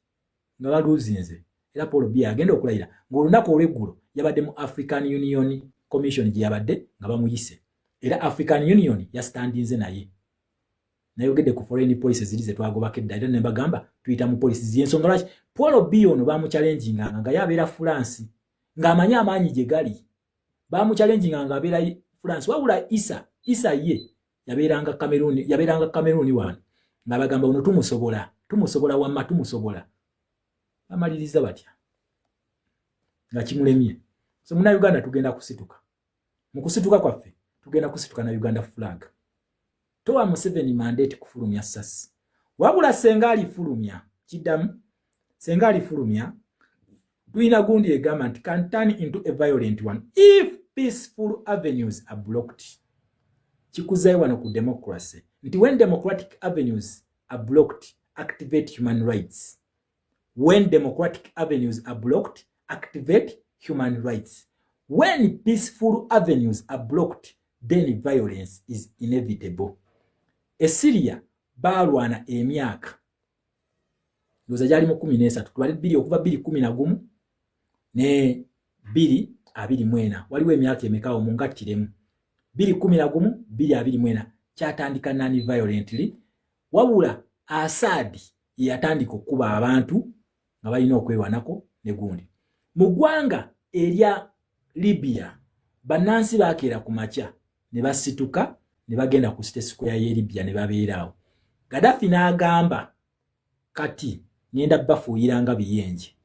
S1: nga baluzinze era Paul Biya agenda okulayira ng'olunaku olw'eggulo yabadde mu African Union Commission gye yabadde nga bamuyise era African Union yastandinze naye nayogedde ku foreign policy ziri ze twagobako edda era ne bagamba tuyita mu policy z'ensonga lwaki Paul Biya ono bamuchallenginganga nga yabeera France ng'amanya amaanyi gye gali bamuchallenginganga nga abeera France wabula Isa ye yabeeranga Cameroon wano nga bagamba ono tumusobola wamma tumusobola amaliriza batya nga kimulemye so muna Uganda tugenda kusituka mu kusituka kwaffe tugenda kusituka na Uganda flag towa Museveni mandate kufulumya sasi wabula sengali fulumya kiddamu sengali fulumya tulina gundi e government can turn into a violent one if peaceful avenues are blocked kikuzaye wano ku democracy nti when democratic avenues are blocked activate human rights. When democratic avenues are blocked, activate human rights. When peaceful avenues are blocked, then violence is inevitable. Syria balwana emyaka ndoza jali mu 13 twali 2 okuva 2011 ne 2024 waliwo emyaka emekawo mu ngatiremu 2011 2024 kyatandika nani violently wabula Assad yatandika okuba abantu nga balina okwewanako ne gundi mu ggwanga erya Libya banansi bakeera ku makya ne basituka ne bagenda ku State Square ye Libya ne babeerawo Gaddafi n'agamba kati ngenda bafuuyiranga biyenje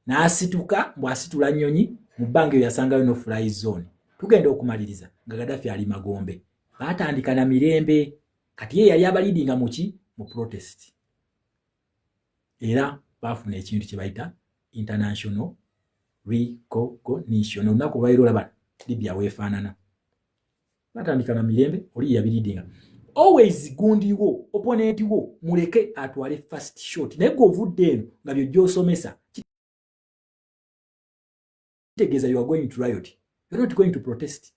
S1: n'asituka bw'asitula nnyonyi mu bbanga yasangayo no fly zone tugenda okumaliriza nga Gaddafi ali magombe batandika na mirembe kati ye yali abalidinga muki mu protest era bafuna ekintu kye bayita international recognition onako bayiro laba Libya wefaanana batandika na mirembe oli yabilidinga always gundiwo opponent wo muleke atwale first shot naye go vudde eno nga byo gyosomesa kitegeza you are going to riot, you are not going to protest.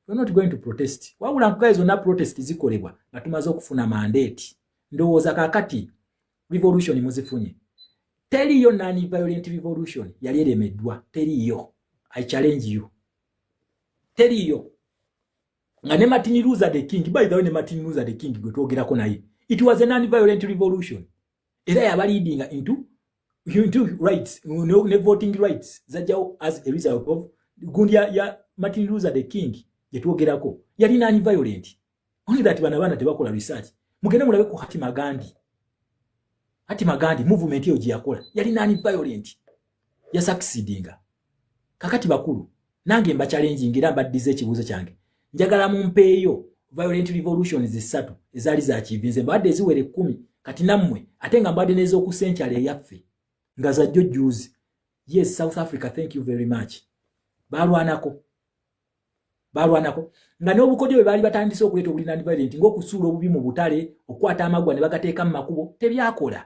S1: You are not going to protest. Wabula nkugayizo na protest zikolebwa nga tumaze okufuna mandate. Ndowooza kakati revolution muzifunye. Teriyo nani violent revolution yali eremeddwa. Teriyo. I challenge you. Teriyo. Nga ne Martin Luther the King, by the way ne Martin Luther the King gwe twogerako naye. It was a non-violent revolution. Era yabaleadinga into rights, ne voting rights. Zajao as a result of gundi ya Martin Luther the King yetwogerako. Yali non-violent. Only that bana tebakola research. Mugende mulabe ku Hatima Gandhi. Hatima Gandhi movement yo giyakola. Yali non-violent. Ya succeedinga. Kakati bakulu. Nange mba challenging era mbaddize ekibuuzo kyange. Njagala mumpeeyo violent revolutions zisatu ezali za achieve mbadde ziwere 10 kati nammwe ate nga mbadde nezo ku century yaffe nga za juzi. Yes, South Africa, thank you very much. Balwanako nga n'obukodyo bwe bali batandise okuleeta obuli non-violent ng'okusuula obubi mu butale okwata amagwa ne bagateeka mu makubo tebyakola.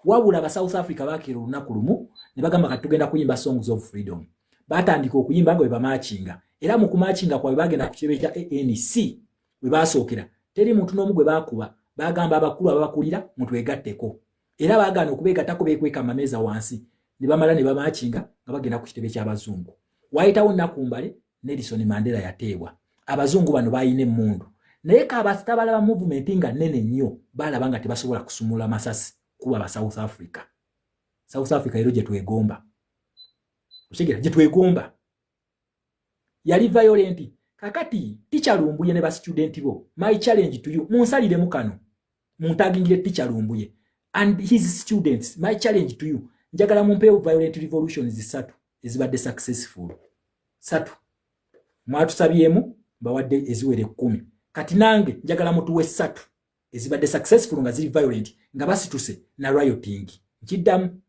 S1: Wabula ba South Africa bakeera olunaku lumu ne bagamba kati tugenda kuyimba songs of freedom. Batandika okuyimba nga bwe bamachinga. Era mu kumachinga kwa bagenda ku kirebe kya ANC bwe basookera teri muntu n'omu gwe bakuba bagamba abakulu abakulira muntu egatteko. Era bagana okubeegattako beekweka amameza wansi ne bamala ne bamachinga nga bagenda ku kitebe ky'abazungu. Waayitawo Nakumbale Nelson Mandela yateebwa. Abazungu bano bayina emmundu. Naye kaabasita balaba movement nga nnene nnyo balaba nga tebasobola kusumula masasi kuba ba South Africa. South Africa ero gye twegomba. Oshegera gye twegomba. Yali violent. Kakati teacher Lumbuye ne ba student bo. My challenge to you. Munsalire mukano. Muntagingire teacher Lumbuye and his students. My challenge to you. Njagala mumpeewo violent revolutions zisatu ezibadde successful. Satu. Mwatusabyemu bawadde eziwere 10. Kati nange njagala mutuwe satu ezibadde successful nga ziri violent nga basituse na rioting. Nkiddamu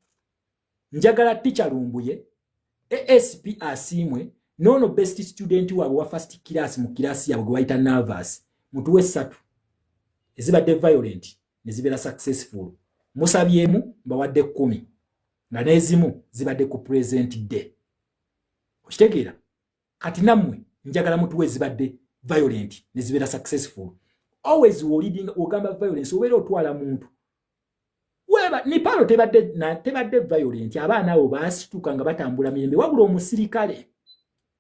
S1: njagala teacher Lumbuye ASP asimwe nono best student wa first class mu class ya gwaita nervous mutuwe satu ezibadde violent nezibera successful. Musabyemu bawadde 10 nga nezimu zibadde ku present day. Okitegeera kati nammwe njagala mutuwe zibadde violent ne zibeera successful. Always leading ogamba violence obeera otwala muntu. Weba Nepal tebadde violent, abaana abo baasituka nga batambula mirembe, wabula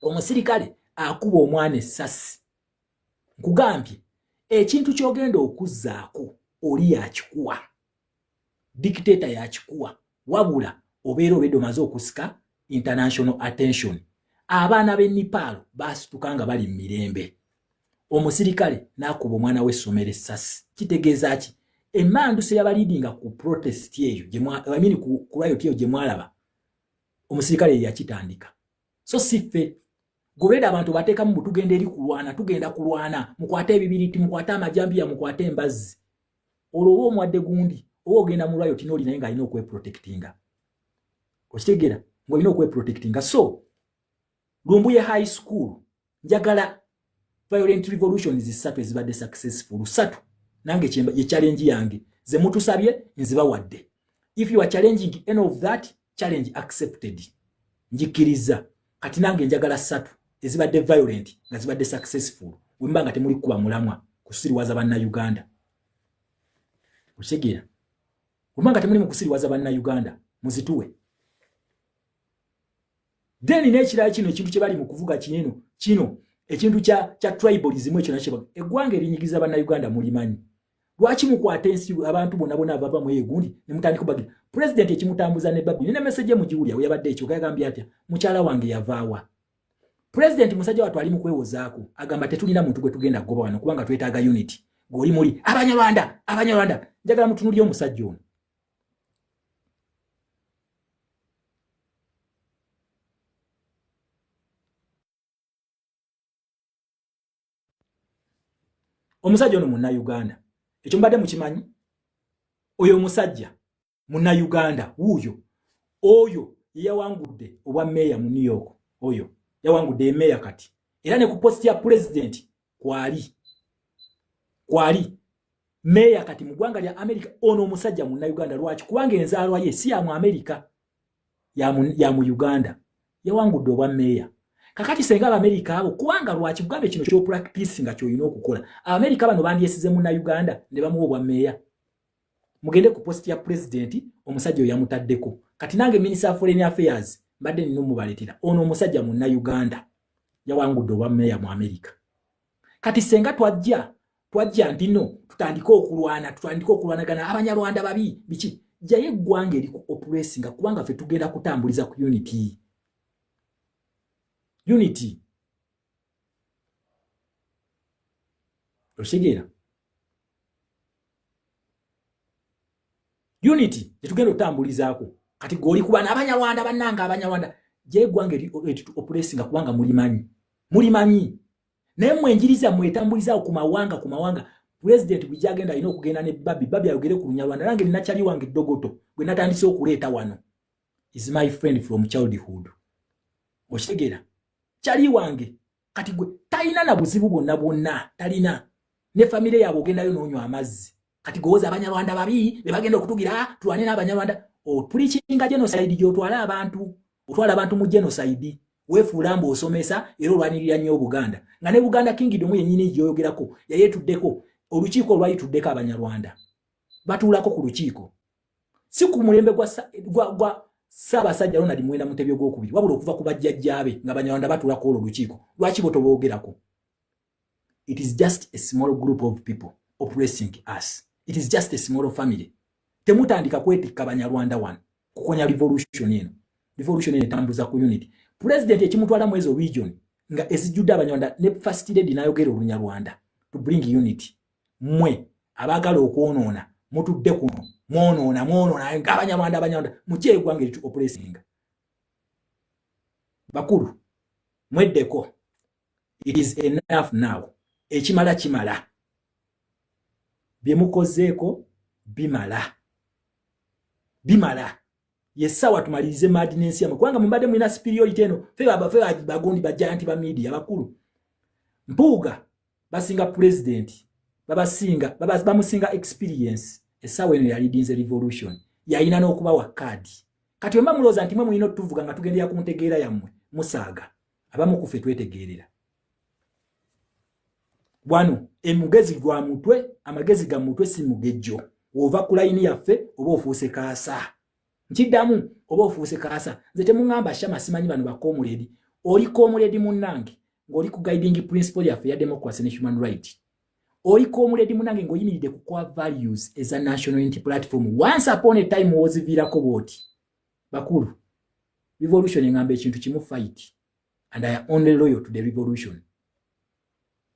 S1: omusirikale akuba omwana essasi. Nkugambye ekintu ky'ogenda okuzzaako oli yakikuwa, dictator yakikuwa, wabula obeera obedde omaze okusika international attention. Abaana b'e Nepal baasituka nga bali mu mirembe, omusirikale n'akuba omwana w'essomero essasi. Kitegeeza ki? Emmanduse y'abaliidinga ku protest eyo ku riot eyo gye mwalaba, omusirikale yakitandika. So siffe gobeera abantu bateekamu butugenda eri kulwana, tugenda kulwana, mukwate ebibiriti, mukwate amajambiya, mukwate embazzi. Olwo oba omwadde gundi, oba ogenda mu riot n'oli naye ng'alina okweprotectinga. Okitegeera ng'olina okweprotectinga. So Lumbuye High School njagala violent revolutions zisatu ezibadde successful. 3 nange ye challenge yange ze mutusabye nzibawadde. If you are challenging any of that, challenge accepted. Njikiriza kati nange njagala 3 ezibadde violent nga zibadde successful. Wembanga temuli kuba mulamwa kusiriwaza banna Uganda. Kusegira wembanga temuli mu kusiriwaza banna Uganda muzituwe. Then n'ekirala kino ekintu kye bali mu kuvuga kino ekintu kya tribalism ekyo nakyo eggwanga erinyigiza banna Uganda mulimanyi. Lwaki mukwata ensi abantu bonna abava mu egundi ne mutandika kubagira president ekimutambuza ne babbi ne message mugiwulya yabadde ekyo gagambye atya mukyala wange yavaawa. President musajja watu ali mu kwewozaako agamba tetulina muntu gwe tugenda kugoba wano kubanga twetaaga unity. Goli muli abanyarwanda njagala mutunulye omusajja ono. Omusajja ono munna Uganda. Ekyo mbadde mukimanyi? Oyo omusajja munna Uganda wuuyo. Oyo yawangudde obwa meya mu New York. Oyo yawangudde meya kati. Era ne ku post ya president kwali meya kati mu ggwanga lya America. Ono omusajja munna Uganda. Lwaki? Kubanga enzaalwa ye si ya mu America, ya mu Uganda. Yawangudde obwa meya. Kakati senga America abo kubanga lwaki kugambe kino kyo practice nga kyo ino okukola. America bano bandyesize mu Uganda ne bamuwa obwa meya. Mugende ku post ya president omusajja oyo yamutaddeko. Kati nange Minister of Foreign Affairs mbadde nino mubaletera. Ono omusajja munna Uganda yawangudde obwa meya mu America. Kati senga twajja ntino tutandika okulwanagana abanyarwanda babi biki jaye eggwanga eri ku oppressing kubanga ffe tugenda kutambuliza ku unity. Oshigera unity tetugenda otambulizaako kati goli kuba n'abanyarwanda bannanga abanyarwanda je gwange oppressing kubanga mulimanyi naye mwenjiriza mwetambuliza ku mawanga president bijagenda ino okugenda ne babi ayogere ku Lunyarwanda nange ninachali wange dogoto gwe natandise okuleeta wano is my friend from childhood. Oshigera chali wange kati gwe talina na buzibu bonna talina ne family yabo gendayo n'onywa amazzi kati goza abanyarwanda babi bebagenda okutugira tuwane n'abanyarwanda preaching genocide gyo twala abantu mu genocide wefulambo osomesa era olwanirira nnyo Buganda nga ne Buganda Kingdom yennyini gyoyogerako yayetuddeko olukiiko lwayituddeko abanyarwanda batuulako ku lukiiko si ku mulembe gwa Ssaabasajja Ronald Mwenda Mutebi gw'okubiri wabula okuva ku bajjajjaabe nga abanyarwanda batuulako olwo lukiiko lwaki bo toboogerako. It is just a small group of people oppressing us. It is just a small family. Temutandika kwetikka abanyarwanda wano kukonya revolution eno etambuza ku unity. President ekimutwala mu ezo region nga ezijjudde abanyarwanda ne first lady n'ayogera Olunyarwanda to bring unity. Mwe abaagala okwonoona mutudde kuno mwonoona abanyarwanda mukyeye gwange etu oppressing. Bakulu mweddeko. It is enough now. Ekimala byemukozeeko bimala yesawa tumalirize madness ya kwanga mbadde mwina superiority eno fe bagondi bajanti ba media bakulu mpuga basinga president bamusinga experience esawa eno ya leading revolution yalina n'okuba wa kadi kati wemba muloza nti mwe mulina tuvuga nga tugendera ku ntegeera yammwe musaaga abamu kufe twetegeerera wano emugezi gwa mutwe amagezi ga mutwe si mugejjo ova ku line yaffe oba ofuuse kaasa nkiddamu oba ofuuse kaasa nze temuŋŋamba Shama simanyi bano bakomuledi oli komuledi munnange ng'oli ku guiding principle yaffe ya democracy and human right oli komuledi munnange ng'oyimiridde ku core values as a national unity platform once upon a time woziviirako bwoti bakulu revolution engamba ekintu kimu fight and I am only loyal to the revolution.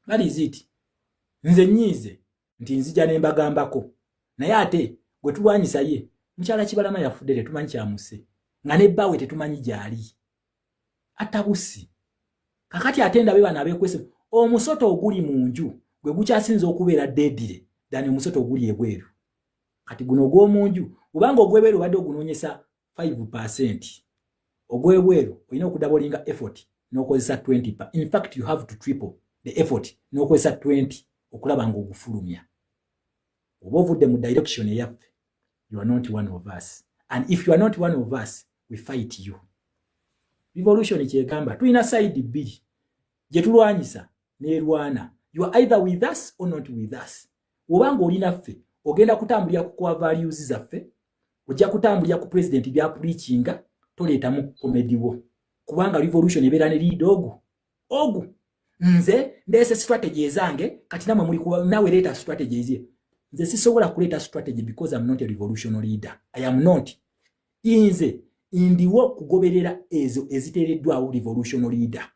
S1: That is it. Nze nyize nti nzija ne mbagambako naye ate gwe tulwanyisa ye mukyala Kibalama yafudde tetumanyi kyamuse nga ne bbawe tetumanyi gyali atabusi kakati atenda be bana abekwese omusoto oguli mu nju gwe gukyasinza okubeera deadire dani omusoto oguli ebweru kati guno ogw'omu nju ubanga ogw'ebweru badde ogunoonyesa 5%. Ogw'ebweru olina okudabolinga effort n'okozesa 20%. In fact, you have to triple the effort n'okozesa 20 okulaba ng'ogufulumya. Oba ovudde mu direction eyaffe, you are not one of us. And if you are not one of us, we fight you. Revolution kyegamba tulina side bbiri gye tulwanyisa n'erwana. You are either with us or not with us. Obanga olina ffe ogenda kutambulira ku core values zaffe, ojja kutambulira ku president bya preachinga, toleetamu komedi wo. Kubanga revolution ebeera ne lead ogu. Nze ndeese strategy ezange kati namwe muli nawe leeta strategy eziye. Nze sisobola kuleeta strategy because I'm not a revolutionary leader. I am not. Inze indiwo kugoberera ezo eziteereddwawo revolutionary leader.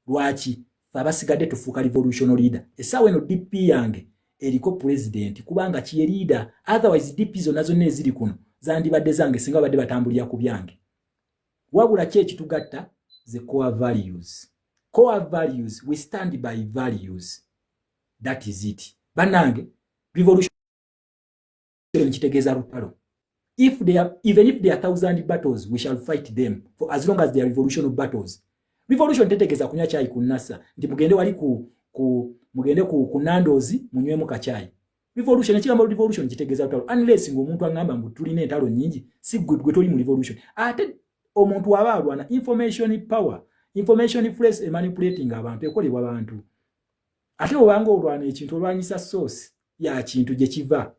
S1: Lwaki? Abasigadde tufuuka revolutionary leader. Essaawa eno DP yange eriko president kubanga kiye leader. Otherwise DP zonna zonna eziri kuno zandibadde zange singa badde batambulira ku byange. Wabula ki ekitugatta? The core values. Core values, we stand by values. That is it. Banange, revolution kitegeeza lutalo. Even if there are 1,000 battles, we shall fight them for as long as they are revolutionary battles. Revolution tetegeeza kunywa chai kunasa. Nti mugende wali mugende ku Nandozi munywemu kachai. Revolution ekigamba revolution kitegeeza lutalo. Unless ng'omuntu angamba mbu tulina entalo nnyingi, si gwe toli mu revolution. Ate omuntu waba alwana information power. Information fresh manipulating abantu ekolebwa abantu. Ate obanga olwana ekintu olwanyisa source ya kintu gye kiva.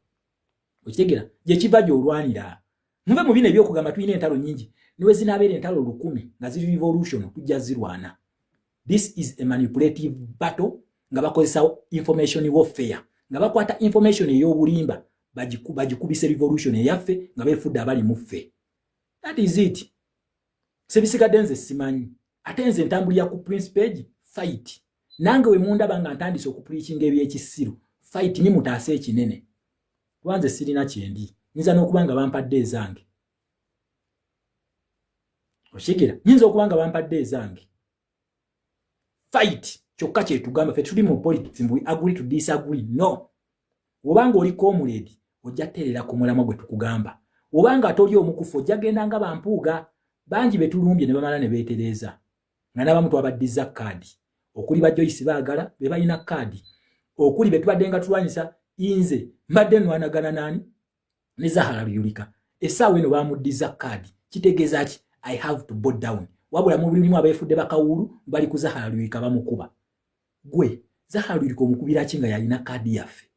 S1: Okitegera gye kiva gy'olwanira. Muve mu bino ebyokugamba tulina entalo nnyingi. Niwe zinaabeera entalo 1000 nga ziri revolution tujja zirwana. This is a manipulative battle nga bakozesa information warfare. Nga bakwata information ey'obulimba bagikubise revolution eyaffe nga beefudde abali mu ffe. That is it. Sebisigadde nze simanyi. Ate nze ntambulira ku Prince page fight. Nange we mundaba nga ntandise okupreachinga ebyekisiru. Fight ni mutaase ekinene. Lwanze sirina kyendi. Nyinza n'okubanga bampadde ezange. Oshikira. Nyinza okubanga bampadde ezange. Fight. Kyokka kye tugamba ffe tuli mu politics we agree to disagree. No. Obanga oli komuledi ojja terera ku mulamwa gwe tukugamba. Obanga toli omukufu ojja genda nga bampuuga. Bangi betulumbye ne bamala ne beetereza. Nga n'abamu twabaddiza kaadi. Okuli ba Joyce baagala be balina kaadi. Okuli be tubadde nga tulwanyisa inze mbadde nwanagana nani ne Zahara Lyulika. Essaawa eno bamuddiza kaadi. Kitegeeza ki? I have to bow down. Wabula mu bilimu abeefudde bakawulu bali ku Zahara Lyulika bamukuba. Gwe Zahara Lyulika omukubira ki nga yalina kaadi yaffe?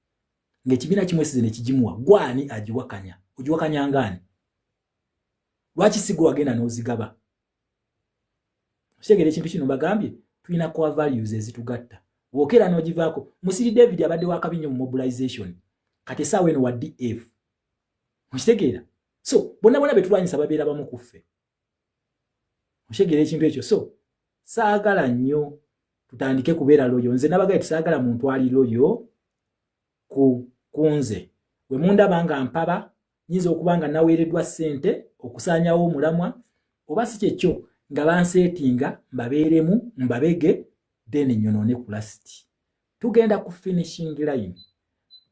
S1: Ng'ekibiina kimwesize ne kigimuwa. Gwani agiwakanya? Ogiwakanya ngani? Lwaki sigo wagenda n'ozigaba? Okitegera ekintu kino bagambye tulina core values ezitugatta. Wokera n'ogivaako. Musiri David abadde wakabinyo mu mobilization. Kati essaawa eno wa DF. Okitegera? So, bonna betulwanyisa babeera bamu ku ffe. Okitegera ekintu ekyo. So, saagala nnyo tutandike kubeera loyo. Nze nabagaye tusaagala muntu ali loyo ku nze. We mundaba nga mpaba, nyinza okuba nga naweereddwa ssente okusaanyawo omulamwa, oba si kyekyo nga banseetinga mbabeeremu mbabege then nyonoone ku lasti. Tugenda ku finishing line.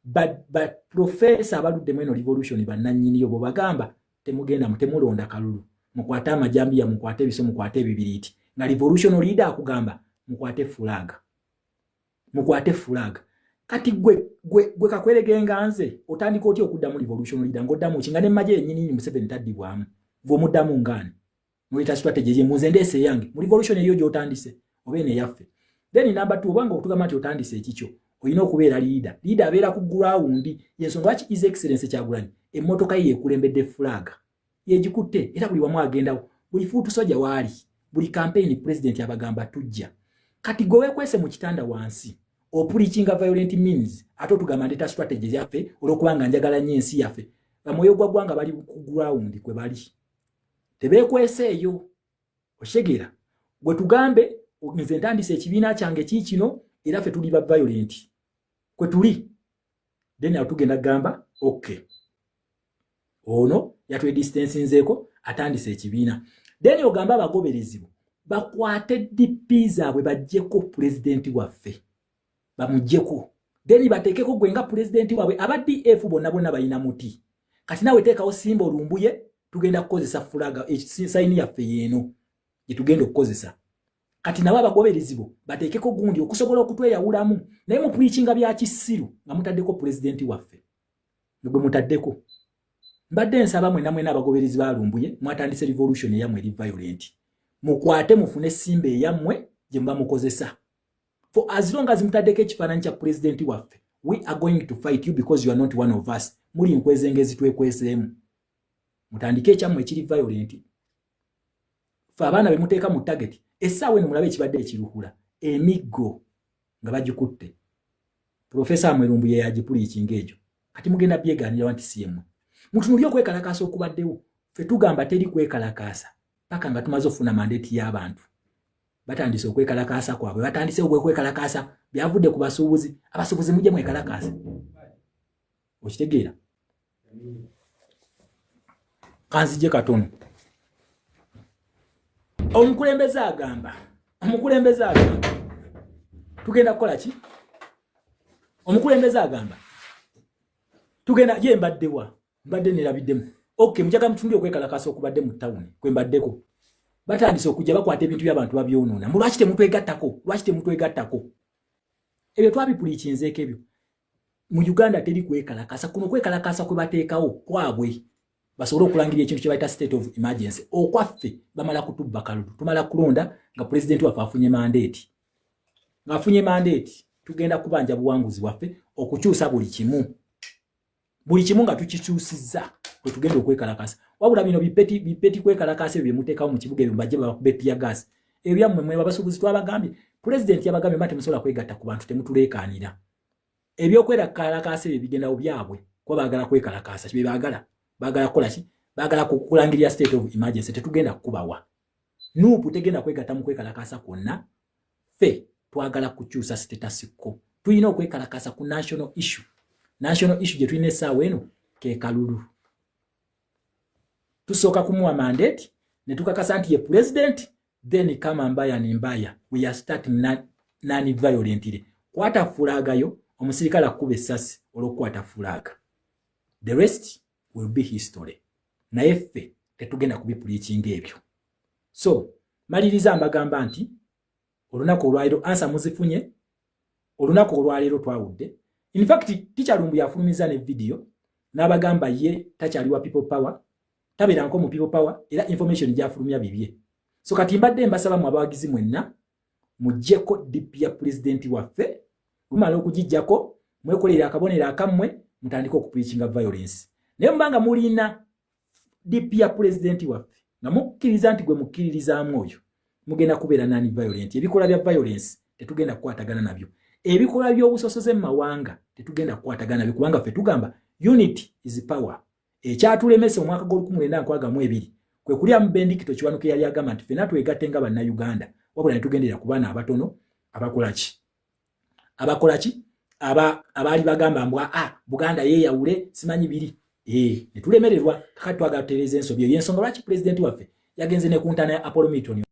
S1: But professor abaluddemu eno revolution bannannyini bo bagamba temugenda temulonda kalulu. Mukwate amajambiya, mukwate ebiso, mukwate ebibiriiti. Nga revolution leader akugamba mukwate flag. Mukwate flag. Kati gwe kakweregenga nze otandika otya okuddamu revolution leader ng'oddamu ki nga ne majje yennyini Museveni taddibwamu. Ng'omuddamu ngani? Muleta strategy ye muze ndeese yange. Mu revolution eyo gy'otandise oba eno eyaffe. Then number 2 obanga otugamba nti otandise ekikyo olina okubeera leader abeera ku ground yensonga lwaki his excellence Kyagulanyi emmotoka ye yekulembedde flag yegikutte era buli wamu agendawo buli fuutu soja waali buli campaign president abagamba tujja kati gwe weekwese mu kitanda wansi opulichinga violent means ate otugamba ndeta strategy yaffe olwokubanga njagala nnyo ensi yaffe bamwoyo gwa ggwanga bali ku ground kwe bali tebeekweseeyo oshegera gwe tugambe nze ntandise ekibiina kyange kiikino era ffe tuli ba violent kwe tuli then atugenda gamba okay ono yatwe distance nzeeko atandise ekibiina then ogamba abagoberezibwa bakwate DP zaabwe bajjeko president waffe bamujjeko then bateekeko gwe nga president waabwe aba DF bonna balina muti kati nawe teekawo simba olumbuye tugenda kukozesa fulaga sayini yaffe yeeno gye tugenda okukozesa kati nabo abagoberezibwa bateekeko gundi okusobola okutweyawulamu naye mu preachinga bya kisiru nga mutaddeko president waffe gwe mutaddeko mbadde nsaba mwena abagoberezi balumbuye mwatandise revolution eyammwe eri violent mukwate mufune simba eyammwe gye muba mukozesa for as long as mutaddeko ekifaananyi kya president waffe we are going to fight you because you are not one of us muli nkwezengezi twekweseemu mutandike ekyammwe ekiri violent fe abaana be muteeka mu target essaawa eno mulabe ekibadde ekiruhula emiggo nga bagikutte profesa Amwerumbu ye yagipuliikinga egyo kati mugenda byegaanira wanti siemu mutunulye okwekalakaasa okubaddewo ffe tugamba teri kwekalakaasa paka nga tumaze ofuna mandate y'abantu batandise okwekalakaasa kwabwe batandise okwekalakaasa byavudde ku basuubuzi abasuubuzi mujje mwekalakaasa okitegeera kanzije katono omukulembeze agamba tugenda kukola ki omukulembeze agamba tugenda ye mbadde nerabiddemu okay mujaga mutundye okwekalakaasa okubadde mu town kwe mbaddeko batandise okujja bakwata ebintu by'abantu babyonoona lwaki temutwegattako ebyo twabipuliikinzeeko ebyo mu Uganda teri kwekalakaasa kuno kwekalakaasa kwe bateekawo kwabwe basobole okulangira ekintu kye bayita state of emergency okwaffe bamala kutubba kalulu tumala kulonda nga president waffe afunye mandate tugenda kubanja buwanguzi waffe okukyusa buli kimu nga tukikyusizza kwe tugenda okwekalakaasa wabula bino bipeti kwekalakaasa ebyo byemuteekawo mu kibuga ebyo mbajje babakube tear gas ebyo byammwe mwe babasuubuzi twabagambye president yabagambye mba temusobola kwegatta ku bantu temutuleekaanira ebyokwekalakaasa ebyo bigendawo byabwe kuba baagala kwekalakaasa kibye baagala kukola ki baagala kulangirira state of emergency tetugenda kubawa nuupu tegenda kwegatta mu kwekalakaasa kwonna ffe twagala kukyusa status quo tulina okwekalakaasa ku national issue gye tulina essaawa eno ke kalulu tusooka kumuwa mandate ne tukakasa nti ye president then kama mbaya ni mbaya we are starting non-violently kwata fulagayo omusirikale akuba essasi olw'okukwata fulaga the rest will be history naye ffe tetugenda kubipuliikinga ebyo so maliriza mbagamba nti olunaku olwaleero ansa muzifunye olunaku olwaleero twawudde in fact Teacher Lumbu yafulumiza ne video n'abagamba ye takyaliwa people power tabeera nko mu people power era information gyafulumya bibye so kati mbadde mbasaba mu abawagizi mwenna mujjeko DP ya president waffe lumala okugijjako mwekolera akabonero akammwe mutandika okupreachinga violence naye mbanga mulina DP ya president waffe nga mukkiriza nti gwe mukkiririzaamu oyo mugenda kubeera nani violent ebikola bya violence tetugenda kukwatagana nabyo ebikola by'obusosoze mu mawanga tetugenda kukwatagana nabyo kubanga ffe tugamba unity is power ekyatulemesa omwaka gw'1942 kwe kulya mu Bendikito Kiwanuka yali agamba nti ffenna twegatte nga bannayuganda wabula ne tugendera ku baana abatono abakola ki abaali bagamba mbwa Buganda yeeyawule simanyi biri ne tulemererwa kati twagala tutereeza ensobi eyo y'ensonga lwaki president waffe yagenze ne kuntana ya Apollo Milton